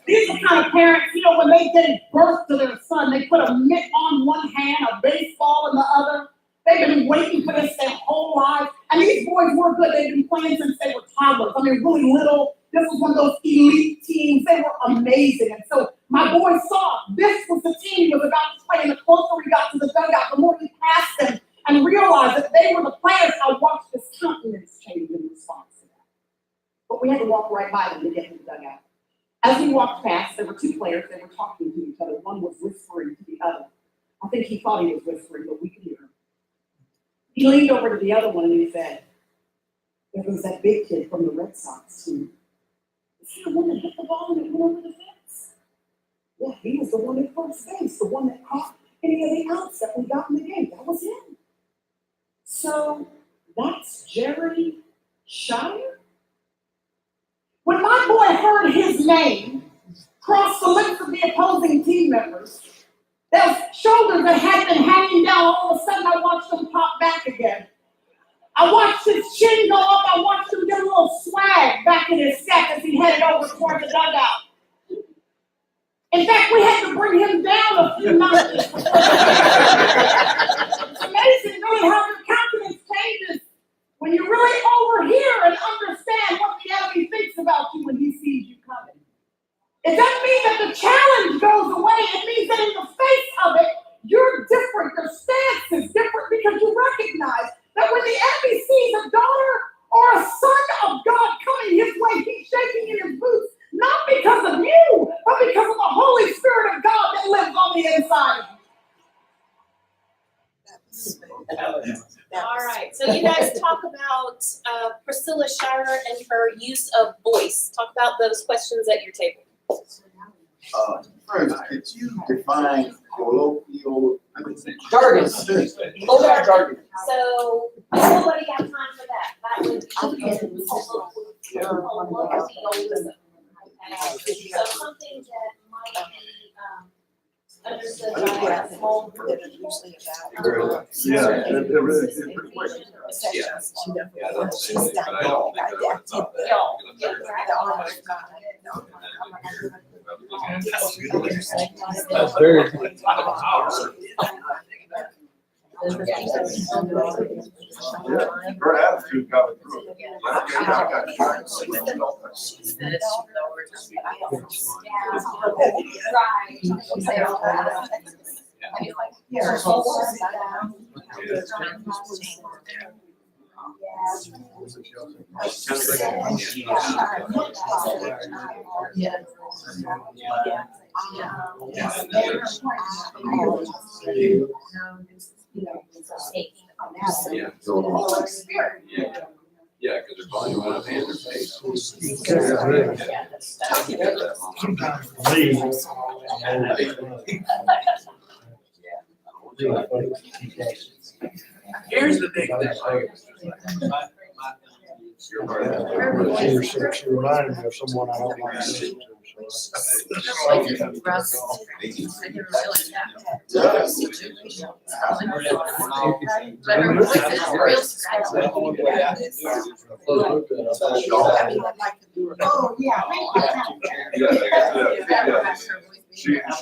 These are the kind of parents, you know, when they gave birth to their son, they put a mitt on one hand, a baseball in the other. They've been waiting for this their whole life. And these boys were good. They've been playing since they were toddlers. I mean, really little. This was one of those elite teams. They were amazing. And so my boy saw this was the team he was about to play. And the closer he got to the dugout, the more he passed them and realized that they were the players. I watched his countenance change in response to that. But we had to walk right by them to get to the dugout. As we walked past, there were two players. They were talking to each other. One was whispering to the other. I think he thought he was whispering, but we could hear him. He leaned over to the other one and he said, "There was that big kid from the Red Sox team. Is he the one that hit the ball and it went over the fence? Yeah, he was the one at first base, the one that caught any of the outs that we got in the game. That was him. So that's Jerry Shire?" When my boy heard his name cross the lips of the opposing team members, those shoulders that had been hanging down, all of a sudden I watched them pop back again. I watched his chin go up. I watched him get a little swag back in his step as he headed over toward the dugout. In fact, we had to bring him down a few notches. It's amazing really how your countenance changes when you really overhear and understand what the enemy thinks about you when he sees you coming. It doesn't mean that the challenge goes away. It means that in the face of it, you're different. Your stance is different because you recognize that when the enemy sees a daughter or a son of God coming his way, he's shaking in his boots, not because of you, but because of the Holy Spirit of God that lives on the inside of you. All right, so you guys talk about Priscilla Shire and her use of voice. Talk about those questions at your table. First, could you define colloquial Jargon. Bulldog jargon. So nobody got time for that. That would be colloquialism. Okay, so something that might be understood by a small group of people. Yeah, they're really Yeah, that's the same thing, but I don't think I would thought that. Y'all, You look at That's very good. her attitude got it through. Yeah. Holy Spirit. Yeah. Yeah, because their volume went up and their pace. Sometimes for me, Here's the big thing. she reminded me of someone I don't like to listen to. Russ, I didn't realize that. But her voice is real scratchy. Oh, yeah. She It's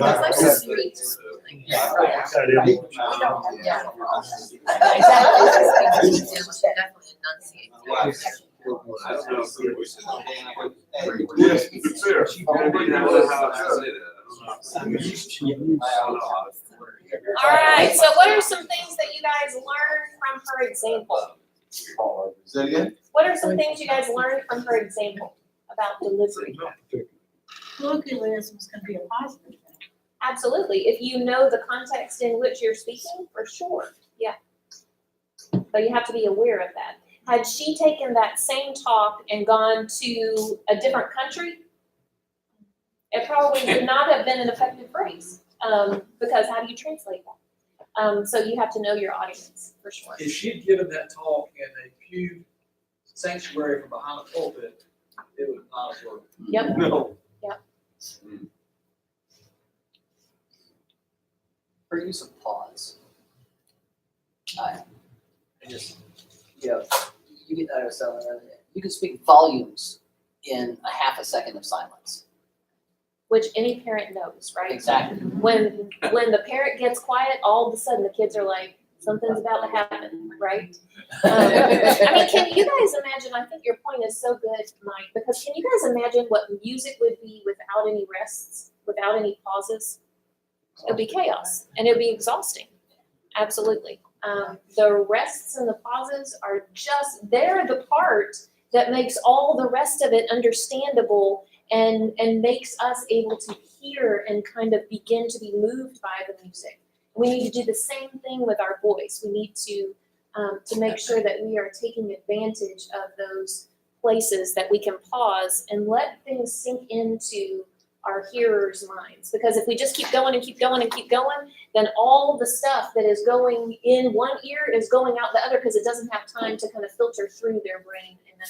like sweet. Exactly. Definitely enunciate. I don't know if the voice is. Yes, it's there. All right, so what are some things that you guys learned from her example? Say it again? What are some things you guys learned from her example about delivery? Colloquialism can be a positive thing. Absolutely, if you know the context in which you're speaking, for sure, yeah. But you have to be aware of that. Had she taken that same talk and gone to a different country, it probably would not have been an effective phrase, because how do you translate that? So you have to know your audience, for sure. If she'd given that talk in a pew sanctuary from behind a pulpit, it would not have worked. Yep. No. Her use of pause. I just, you know, you get that yourself, you can speak volumes in a half a second of silence. Which any parent knows, right? Exactly. When the parent gets quiet, all of a sudden the kids are like, something's about to happen, right? I mean, can you guys imagine, I think your point is so good, Mike, because can you guys imagine what music would be without any rests, without any pauses? It would be chaos and it would be exhausting. Absolutely. The rests and the pauses are just, they're the part that makes all the rest of it understandable and makes us able to hear and kind of begin to be moved by the music. We need to do the same thing with our voice. We need to make sure that we are taking advantage of those places that we can pause and let things sink into our hearers' minds. Because if we just keep going and keep going and keep going, then all the stuff that is going in one ear is going out the other because it doesn't have time to kind of filter through their brain and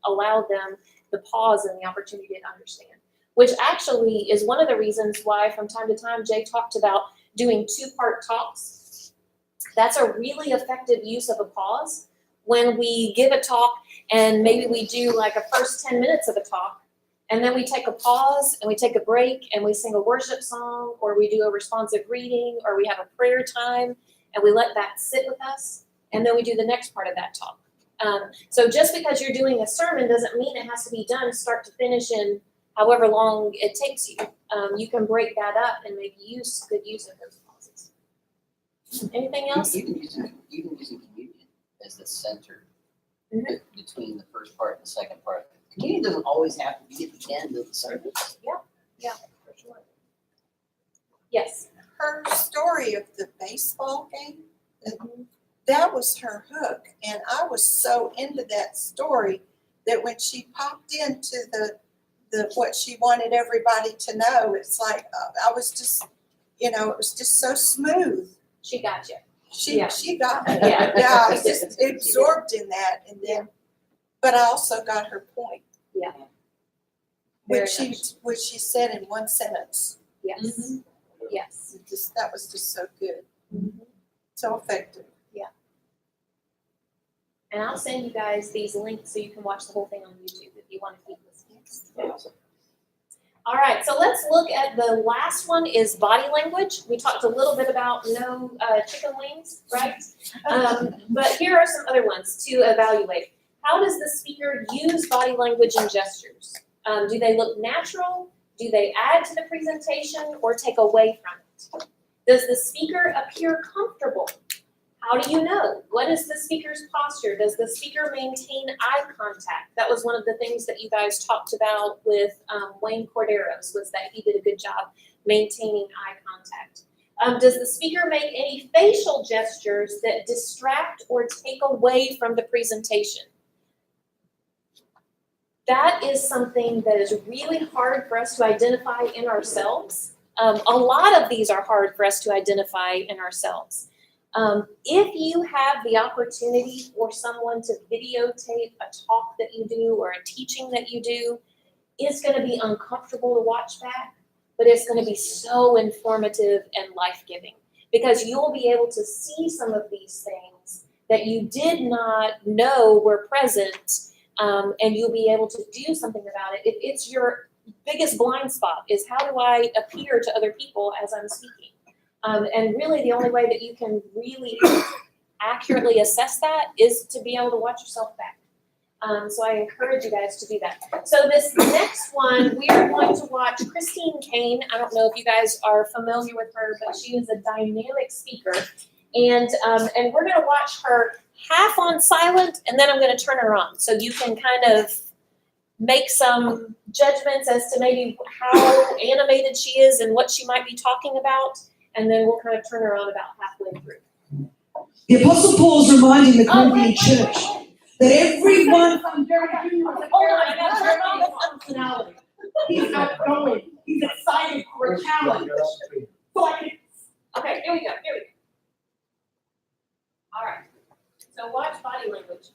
allow them the pause and the opportunity to understand. Which actually is one of the reasons why from time to time Jay talked about doing two-part talks. That's a really effective use of a pause. When we give a talk and maybe we do like a first 10 minutes of a talk, and then we take a pause and we take a break and we sing a worship song or we do a responsive reading or we have a prayer time and we let that sit with us and then we do the next part of that talk. So just because you're doing a sermon doesn't mean it has to be done start to finish in however long it takes you. You can break that up and make good use of those pauses. Anything else? Even using communion as the center between the first part and the second part. Communion doesn't always have to be at the end of the service. Yeah, for sure. Yes. Her story of the baseball game, that was her hook. And I was so into that story that when she popped into the what she wanted everybody to know, it's like, I was just, it was just so smooth. She got you. She got me. Yeah. I was just absorbed in that. And then, but I also got her point. Yeah. Very Which she said in one sentence. Yes. Mm-hmm. Yes. That was just so good. Mm-hmm. So effective. Yeah. And I'll send you guys these links so you can watch the whole thing on YouTube if you want to keep listening. All right, so let's look at the last one is body language. We talked a little bit about no chicken wings, right? But here are some other ones to evaluate. How does the speaker use body language and gestures? Do they look natural? Do they add to the presentation or take away from it? Does the speaker appear comfortable? How do you know? What is the speaker's posture? Does the speaker maintain eye contact? That was one of the things that you guys talked about with Wayne Corderos, was that he did a good job maintaining eye contact. Does the speaker make any facial gestures that distract or take away from the presentation? That is something that is really hard for us to identify in ourselves. A lot of these are hard for us to identify in ourselves. If you have the opportunity for someone to videotape a talk that you do or a teaching that you do, it's going to be uncomfortable to watch back, but it's going to be so informative and life-giving, because you'll be able to see some of these things that you did not know were present, and you'll be able to do something about it. It's your biggest blind spot, is how do I appear to other people as I'm speaking? And really the only way that you can really accurately assess that is to be able to watch yourself back. So I encourage you guys to do that. So this next one, we are going to watch Christine Kane. I don't know if you guys are familiar with her, but she is a dynamic speaker. And we're gonna watch her half on silent, and then I'm gonna turn her on. So you can kind of make some judgments as to maybe how animated she is and what she might be talking about. And then we'll kind of turn her on about halfway through. The Apostle Paul's reminding the Corinthian church that everyone. Hold on, I got to turn on the personality. He's outgoing, he's excited for a challenge. So I can. Okay, here we go. All right, so watch body language.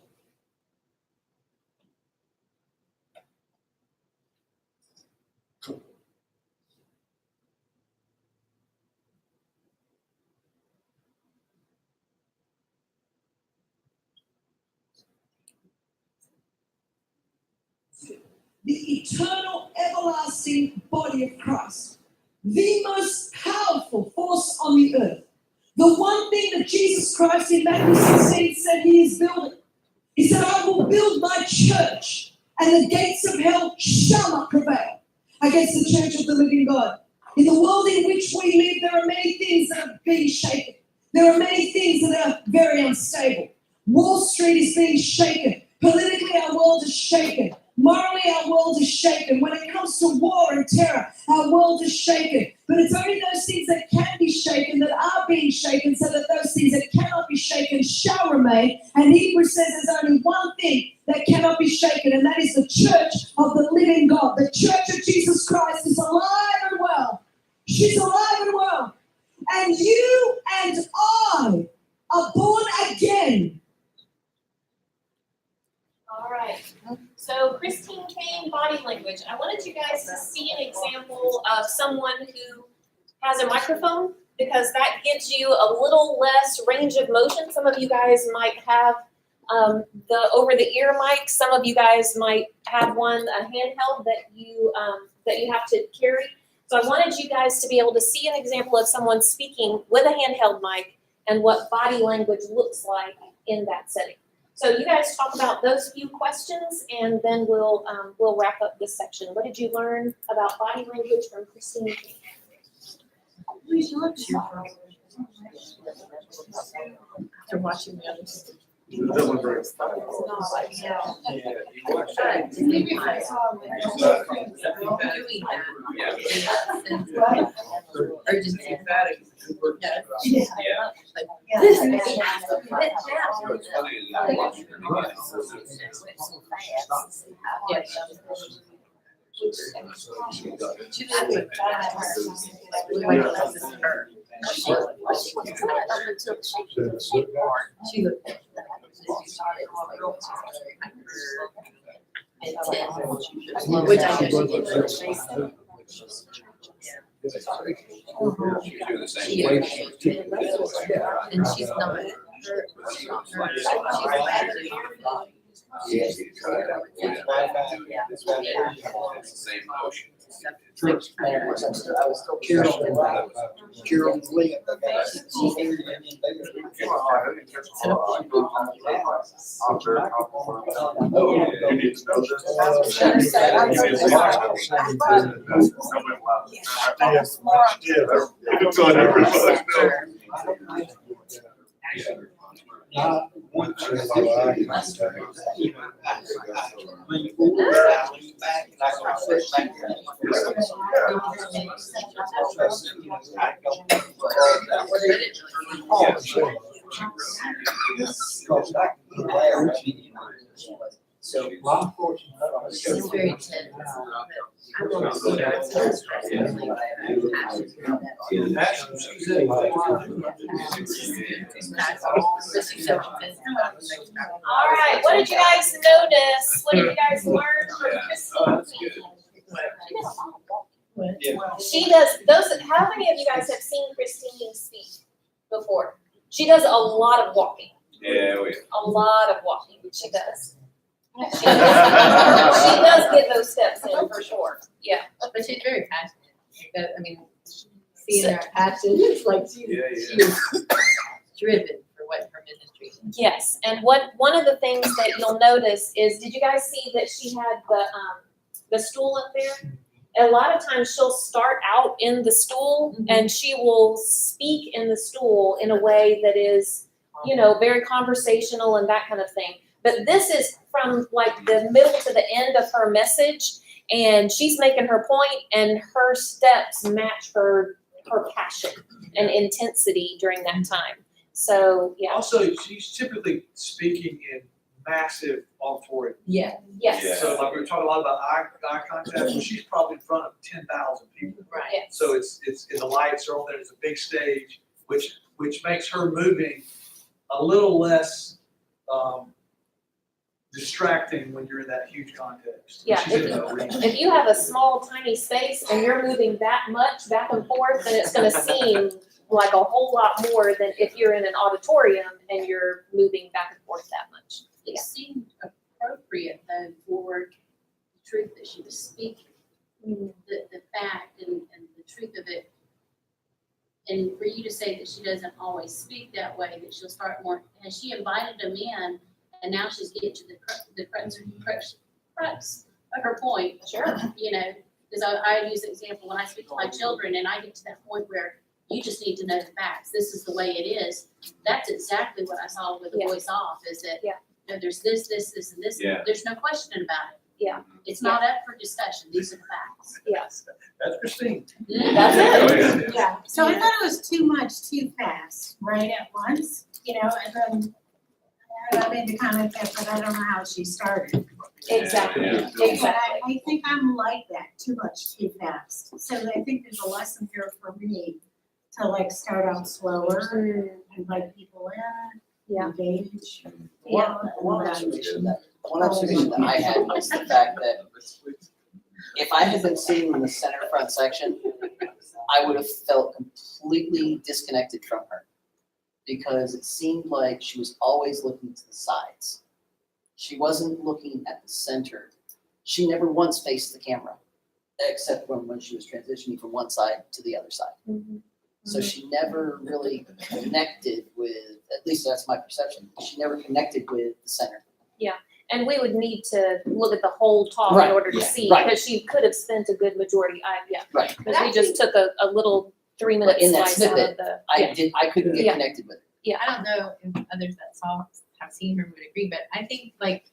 The eternal, everlasting body of Christ, the most powerful force on the earth, the one thing that Jesus Christ in Matthew 16 said he is building. He said, I will build my church, and the gates of hell shall not prevail against the church of the living God. In the world in which we live, there are many things that are being shaken. There are many things that are very unstable. Wall Street is being shaken. Politically, our world is shaken. Morally, our world is shaken. When it comes to war and terror, our world is shaken. But it's only those things that can be shaken that are being shaken, so that those things that cannot be shaken shall remain. And Hebrews says there's only one thing that cannot be shaken, and that is the church of the living God. The church of Jesus Christ is alive and well. She's alive and well. And you and I are born again. All right, so Christine Kane, body language. I wanted you guys to see an example of someone who has a microphone, because that gives you a little less range of motion. Some of you guys might have the over-the-ear mic. Some of you guys might have one, a handheld that you have to carry. So I wanted you guys to be able to see an example of someone speaking with a handheld mic and what body language looks like in that setting. So you guys talk about those few questions, and then we'll wrap up this section. What did you learn about body language from Christine? After watching the others. That was very Which I know she did. She's doing the same way. And she's not. It's the same motion. Carol Lee. Not one trip, I like contact. Lean forward, I lean back, and I go sit back there. Oh, sure. Goes back to there. So Law enforcement. It's very tense. I won't see that. All right, what did you guys notice? What did you guys learn from Christine? She does, how many of you guys have seen Christine speak before? She does a lot of walking, Yeah, we. a lot of walking, she does. She does get those steps in for sure, yeah. But she's very passionate. I mean, seeing her passion, it's like she's driven for what her ministry is. Yes, and one of the things that you'll notice is, did you guys see that she had the stool up there? A lot of times she'll start out in the stool and she will speak in the stool in a way that is, you know, very conversational and that kind of thing. But this is from like the middle to the end of her message, and she's making her point, and her steps match her passion and intensity during that time. So, yeah. Also, she's typically speaking in massive auditorium. Yeah. Yes. So like we were talking a lot about eye contact, so she's probably in front of 10,000 people. Right. Yes. So it's and the lights are on there, it's a big stage, which makes her moving a little less distracting when you're in that huge context. Yeah, She's in an arena. If you have a small, tiny space and you're moving that much back and forth, then it's gonna seem like a whole lot more than if you're in an auditorium and you're moving back and forth that much. It seemed appropriate though for the truth that she was speaking, the fact and the truth of it. And for you to say that she doesn't always speak that way, that she'll start more, and she invited them in, and now she's getting to the crux of her point. Sure. You know, because I use the example when I speak to my children and I get to that point where you just need to know the facts. This is the way it is. That's exactly what I saw with the Yeah. voice off, is that, Yeah. you know, there's this, and this. Yeah. There's no question about it. Yeah. It's not up for discussion. These are the facts. Yes. That's Christine. That's it. Yeah, so I thought it was too much, too fast, right at once, you know, and then I made the comment that, but I don't know how she started. Exactly. Yeah. But I think I'm like that, too much, too fast. So I think there's a lesson here for me to like start out slower, invite people in, Yeah. engage. One observation that I had was the fact that if I had been sitting in the center front section, I would have felt completely disconnected from her. Because it seemed like she was always looking to the sides. She wasn't looking at the center. She never once faced the camera, except when she was transitioning from one side to the other side. So she never really connected with, at least that's my perception, she never connected with the center. And we would need to look at the whole talk Right, in order to yeah, see, right. because she could have spent a good majority, Right. because we just took a little 3-minute But in that slice out of snippet, the, I couldn't get Yeah. connected with it. I don't know if others that have seen her would agree, but I think like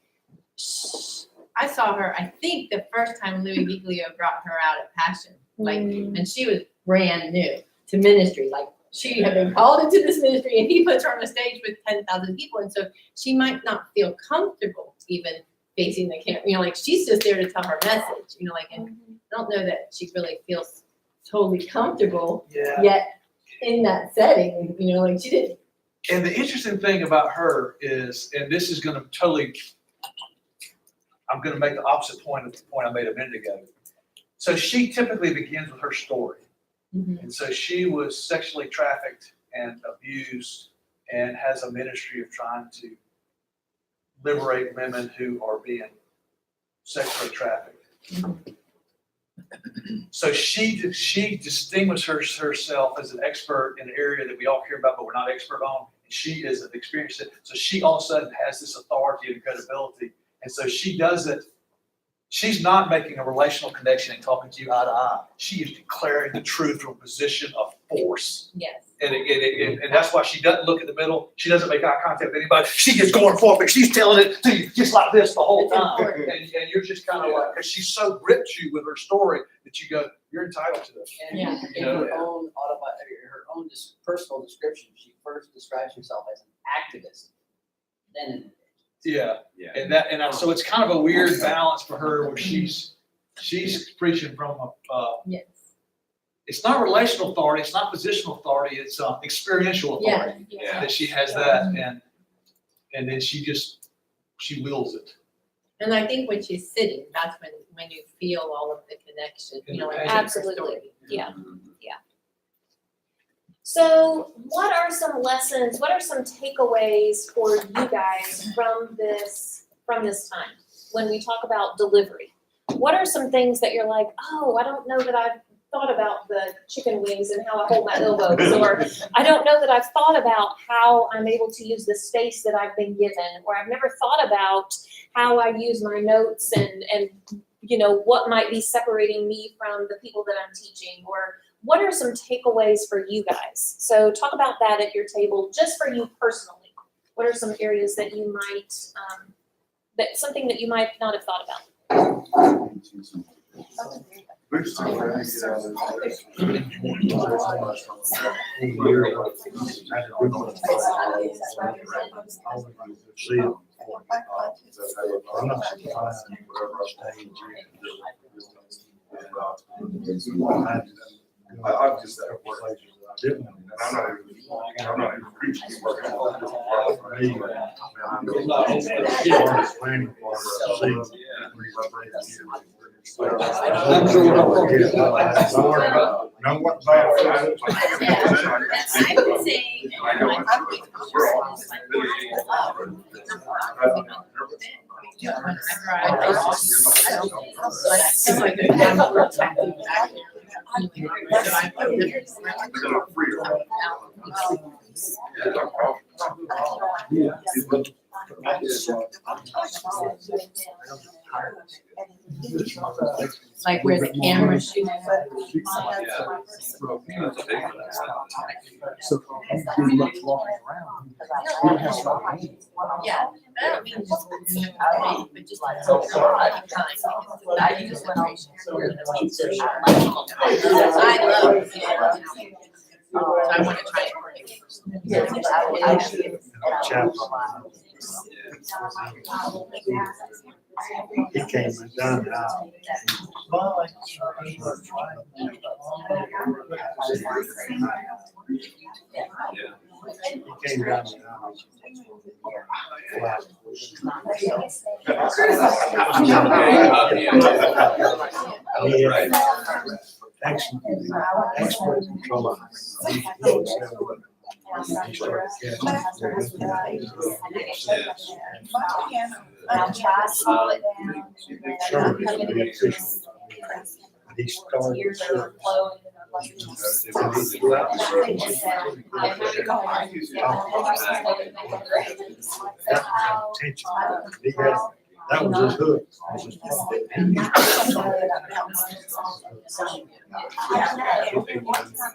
I saw her, I think the first time Louis Giglio brought her out at Passion, like, and she was brand new to ministry, like she had been called into this ministry and he puts her on a stage with 10,000 people. And so she might not feel comfortable even facing the camera, you know, like she's just there to tell her message, you know, like, and I don't know that she really feels totally comfortable Yeah. yet in that setting, you know, like she didn't. And the interesting thing about her is, and this is gonna totally, I'm gonna make the opposite point of the point I made a minute ago. So she typically begins with her story. And so she was sexually trafficked and abused and has a ministry of trying to liberate women who are being sexually trafficked. So she distinguished herself as an expert in an area that we all care about, but we're not expert on. And she is an experienced. So she all of a sudden has this authority and credibility. And so she doesn't. She's not making a relational connection and talking to you eye to eye. She is declaring the truth from a position of force. Yes. And that's why she doesn't look in the middle. She doesn't make eye contact with anybody. She gets going for it, but she's telling it to you just like this the whole time. And you're just kind of like, because she's so gripped you with her story that you go, you're entitled to this. And Yeah. in her own her own personal description, she first describes herself as an activist, then an Yeah. Yeah. So it's kind of a weird balance for her where she's preaching from Yes. it's not relational authority, it's not positional authority, it's experiential authority. Yeah. That she has that, and then she wields it. And I think when she's sitting, that's when you feel all of the connection, you know, like Absolutely. Yeah. So what are some lessons, what are some takeaways for you guys from this time? When we talk about delivery, what are some things that you're like, oh, I don't know that I've thought about the chicken wings and how I hold my elbows, or I don't know that I've thought about how I'm able to use the space that I've been given, or I've never thought about how I use my notes and you know, what might be separating me from the people that I'm teaching, or what are some takeaways for you guys? So talk about that at your table, just for you personally. What are some areas that you might, something that you might not have thought about? I've just had work. And I'm not even preaching. Know what about I would say, like where the camera shoots. Yeah, I don't mean just, but just like time. I use illustration. I love. So I want to try it. He came and done now. He came down now. Expert control. I'll try to slow it down. He started. Tears are flowing. That was his hook.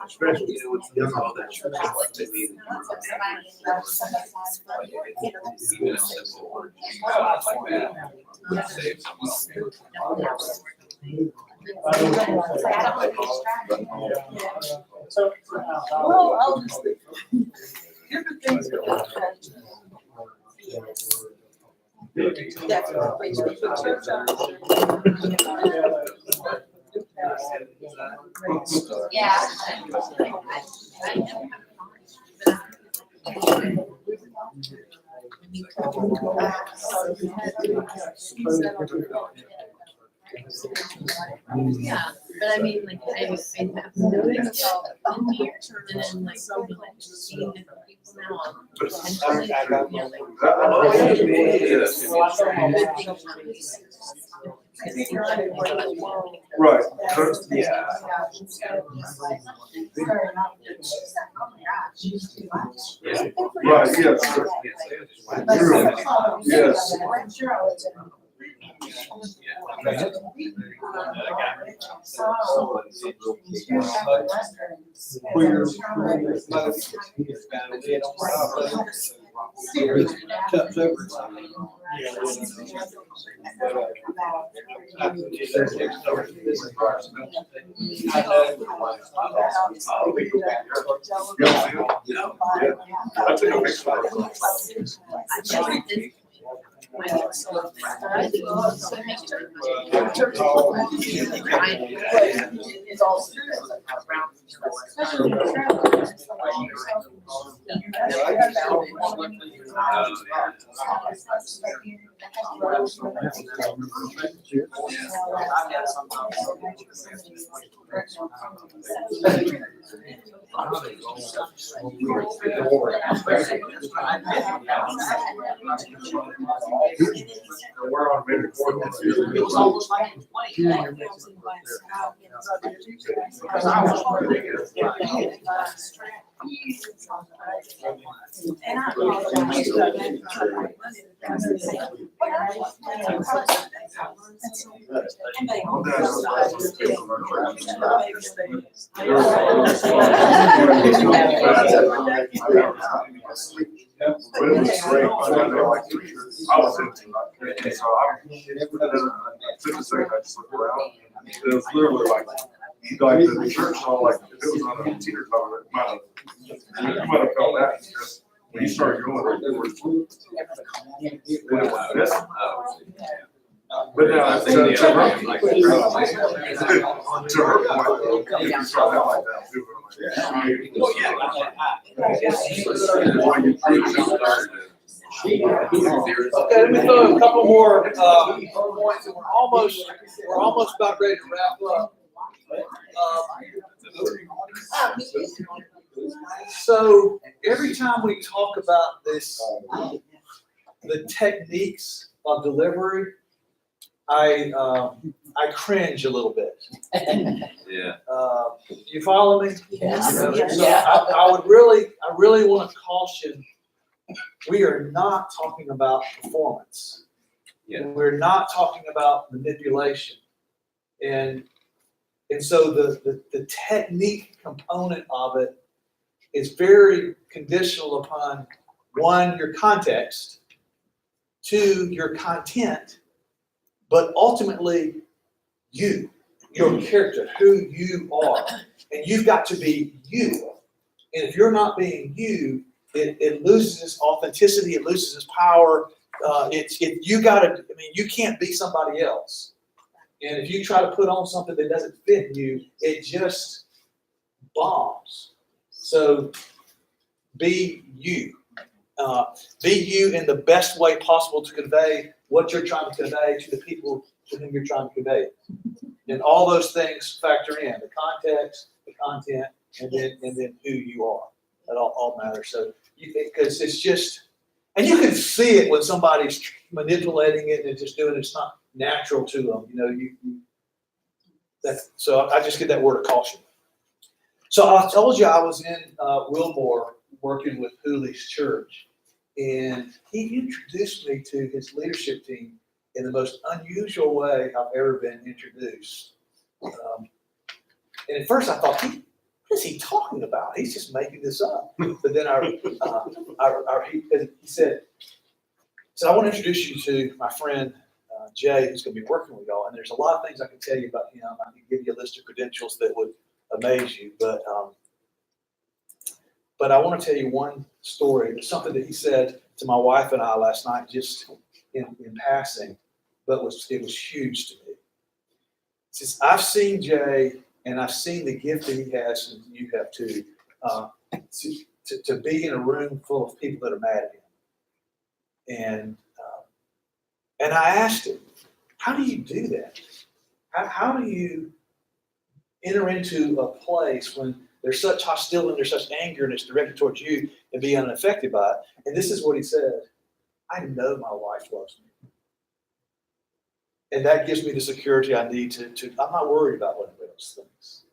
Especially young all that. Even a simple word like that saves Yeah. Yeah, but I mean, like, I have noticed in here, and then like, seeing different people now, potentially, you know, Right. Yeah. Right, yes. Yes. Queer, most, it's got a lid on top of it. Cups over. We're on maybe It was almost like it was playing. And I apologize. And they But it was great, but I know like I was in, so I took a second, I just looked around. It was literally like the church hall, like if it was on a teeter totter, it might have felt that. It's just when you start going, there was this. But now to her point, if you start out like that, too. Okay, let me throw a couple more, points, and we're almost about ready to wrap up. So every time we talk about this, the techniques of delivery, I cringe a little bit. Yeah. You follow me? Yes. So Yes. I really want to caution, we are not talking about performance. Yeah. We're not talking about manipulation. And so the technique component of it is very conditional upon, one, your context, two, your content, but ultimately you, your character, who you are. And you've got to be you. And if you're not being you, it loses its authenticity, it loses its power. You can't be somebody else. And if you try to put on something that doesn't fit you, it just bombs. So be you. Be you in the best way possible to convey what you're trying to convey to the people to whom you're trying to convey it. And all those things factor in, the context, the content, and then who you are. That all matters. So because it's just, and you can see it when somebody's manipulating it and just doing it. It's not natural to them. So I just get that word of caution. So I told you I was in Wilmore working with Hooley's church, and he introduced me to his leadership team in the most unusual way I've ever been introduced. And at first I thought, what is he talking about? He's just making this up. But then he said, I want to introduce you to my friend Jay, who's going to be working with y'all. And there's a lot of things I can tell you about him. I can give you a list of credentials that would amaze you. But I want to tell you one story, something that he said to my wife and I last night, just in passing, but it was huge to me. He says, I've seen Jay, and I've seen the gift that he has, and you have too, to be in a room full of people that are mad at him. And I asked him, how do you do that? How do you enter into a place when there's such hostility, there's such anger, and it's directed towards you, and be unaffected by it? And this is what he said: I know my wife loves me. And that gives me the security I need to I'm not worried about what anybody else thinks.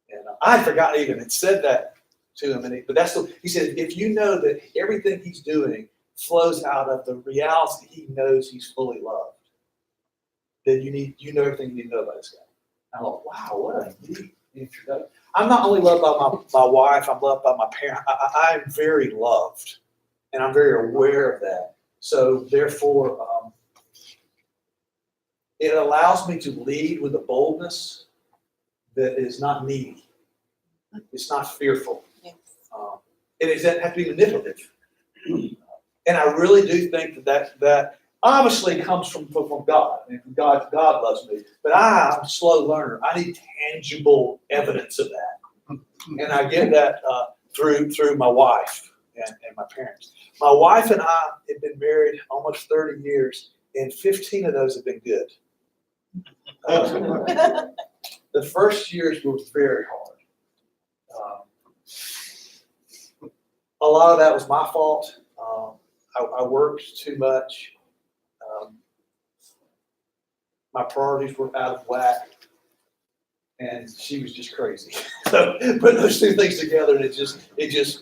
And I had forgotten even had said that to him. But he said, if you know that everything he's doing flows out of the reality he knows he's fully loved, then you know everything you need to know about this guy. I thought, wow, what a neat introduction. I'm not only loved by my wife, I'm loved by my parents. I'm very loved, and I'm very aware of that. So therefore, it allows me to lead with a boldness that is not needy. It's not fearful. It doesn't have to be manipulative. And I really do think that obviously comes from God. I mean, God loves me, but I'm a slow learner. I need tangible evidence of that, and I get that through my wife and my parents. My wife and I have been married almost 30 years, and 15 of those have been good. The first years were very hard. A lot of that was my fault. I worked too much. My priorities were out of whack, and she was just crazy. So put those two things together, and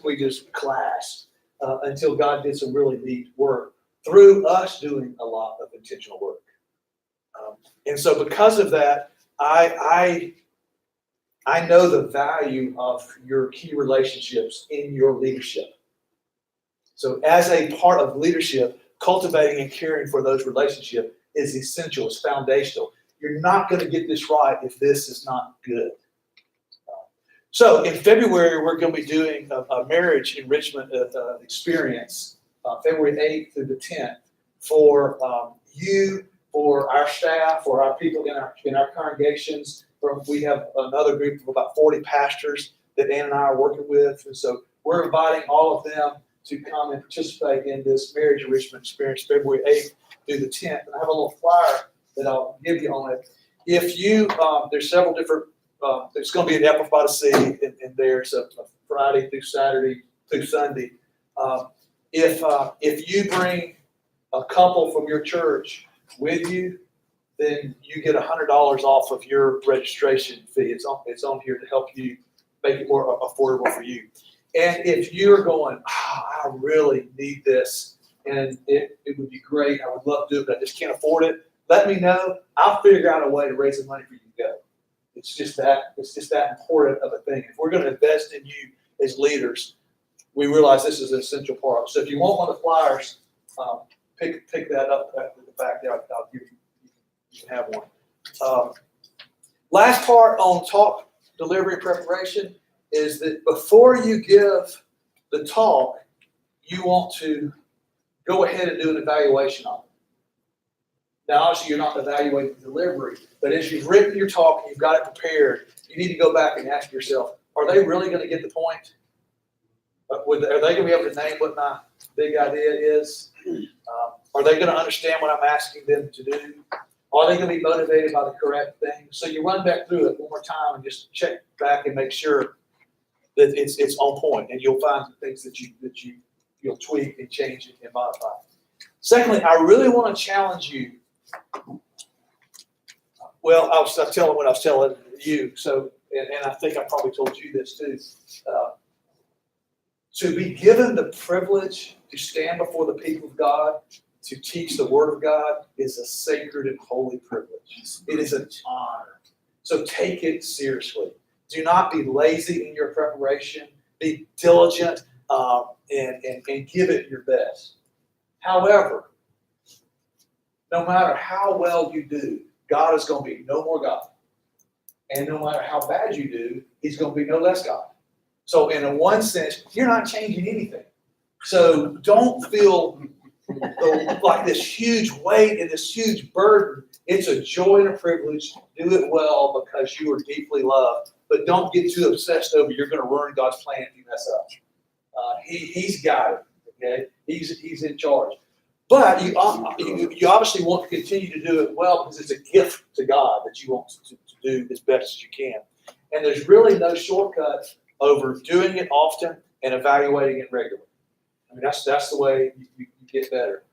we just clashed until God did some really neat work through us doing a lot of intentional work. And so because of that, I know the value of your key relationships in your leadership. So as a part of leadership, cultivating and caring for those relationships is essential, it's foundational. You're not going to get this right if this is not good. So in February, we're going to be doing a marriage enrichment experience, February 8th through the 10th, for you, for our staff, for our people in our congregations. We have another group of about 40 pastors that Ann and I are working with. And so we're inviting all of them to come and participate in this marriage enrichment experience, February 8th through the 10th. And I have a little flyer that I'll give you on it. If you, there's several different, there's going to be an Apple by the Sea in there, so Friday through Saturday through Sunday. If you bring a couple from your church with you, then you get $100 off of your registration fee. It's on here to help you make it more affordable for you. And if you're going, I really need this, and it would be great, I would love to do it, but I just can't afford it, let me know. I'll figure out a way to raise the money for you to go. It's just that important of a thing. If we're going to invest in you as leaders, we realize this is an essential part. So if you want one of the flyers, pick that up at the back there. I'll give you can have one. Last part on talk, delivery, and preparation is that before you give the talk, you want to go ahead and do an evaluation on it. Now, obviously, you're not evaluating the delivery, but as you've written your talk and you've got it prepared, you need to go back and ask yourself, are they really going to get the point? Are they going to be able to name what my big idea is? Are they going to understand what I'm asking them to do? Are they going to be motivated by the correct thing? So you run back through it one more time and just check back and make sure that it's on point, and you'll find the things that you'll tweak and change and modify. Secondly, I really want to challenge you. Well, I was telling what I was telling you. So, and I think I probably told you this too. To be given the privilege to stand before the people of God, to teach the Word of God, is a sacred and holy privilege. It is an honor. So take it seriously. Do not be lazy in your preparation. Be diligent and give it your best. However, no matter how well you do, God is going to be no more God. And no matter how bad you do, He's going to be no less God. So in one sense, you're not changing anything. So don't feel like this huge weight and this huge burden. It's a joy and a privilege. Do it well because you are deeply loved. But don't get too obsessed over you're going to ruin God's plan if you mess up. He's got it. Okay, He's in charge. But you obviously want to continue to do it well because it's a gift to God that you want to do as best as you can. And there's really no shortcut over doing it often and evaluating it regularly. I mean, that's the way you get better.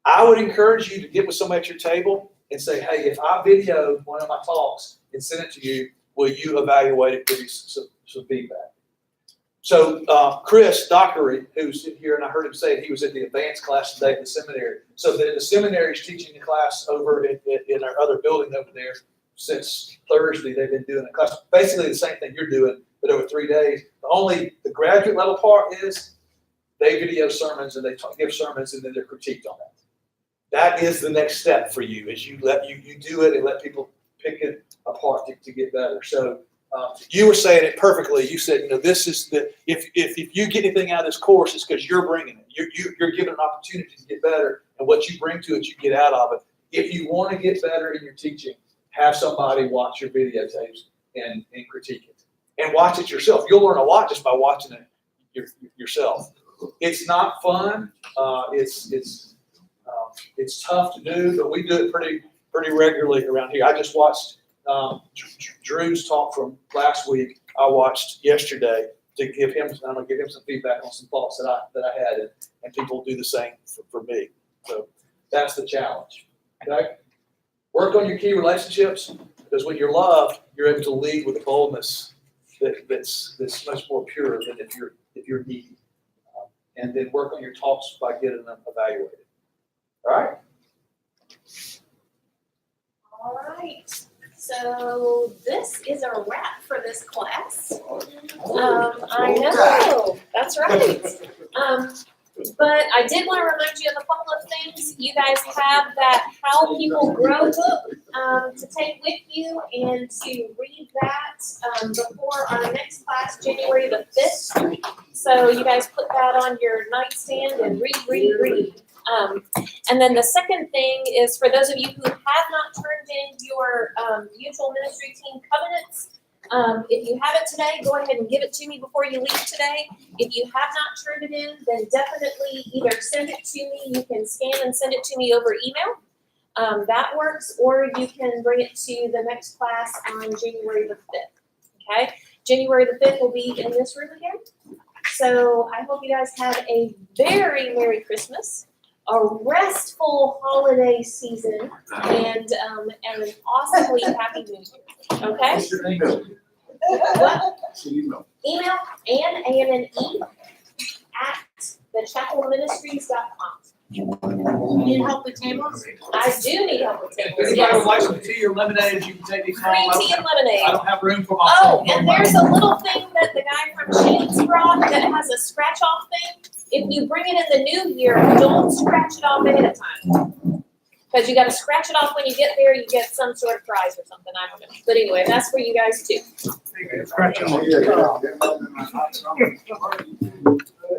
I would encourage you to get with somebody at your table and say, hey, if I videoed one of my talks and send it to you, will you evaluate it, give me some feedback? So, Chris Dockery, who's in here, and I heard him say he was in the advanced class today at the seminary. So the seminary is teaching the class over in our other building over there since Thursday. They've been doing a class, basically the same thing you're doing, but over 3 days. The graduate level part is they video sermons and they give sermons and then they're critiqued on that. That is the next step for you, is you do it and let people pick it apart to get better. So you were saying it perfectly. You said, this is if you get anything out of this course, it's because you're bringing it. You're given an opportunity to get better, and what you bring to it, you get out of it. If you want to get better in your teaching, have somebody watch your videotapes and critique it, and watch it yourself. You'll learn a lot just by watching it yourself. It's not fun. It's tough to do, but we do it pretty regularly around here. I just watched Drew's talk from last week. I watched yesterday to give him. I'm gonna give him some feedback on some thoughts that I had, and people do the same for me. So that's the challenge. Okay, work on your key relationships, because when you're loved, you're able to lead with a boldness that's much more pure than if you're needy. And then work on your talks by getting them evaluated. All right. All right. So this is a wrap for this class. I know, that's right. But I did want to remind you of a couple of things. You guys have that How People Grow book to take with you and to read that before our next class, January the 5th. So you guys put that on your nightstand and read. And then the second thing is, for those of you who have not turned in your mutual ministry team covenants, if you have it today, go ahead and give it to me before you leave today. If you have not turned it in, then definitely either send it to me. You can scan and send it to me over email. That works, or you can bring it to the next class on January the 5th. Okay? January the 5th will be in this room again. So I hope you guys have a very Merry Christmas, a restful holiday season, and an awesomely happy New Year. Okay? What's your email? What? What's your email? Email ANNE at thechapelministries.com. You need help with tables? I do need help with If tables. anybody would like Yes. some tea or lemonade, you can take these home. Green tea and lemonade. I don't have room for my Oh, phone. and there's a little thing that the guy from Shane's brought that has a scratch off thing. If you bring it in the new year, don't scratch it off ahead of time. Because you gotta scratch it off when you get there, you get some sort of prize or something, I don't know. But anyway, that's for you guys too. Scratch it off. Yeah.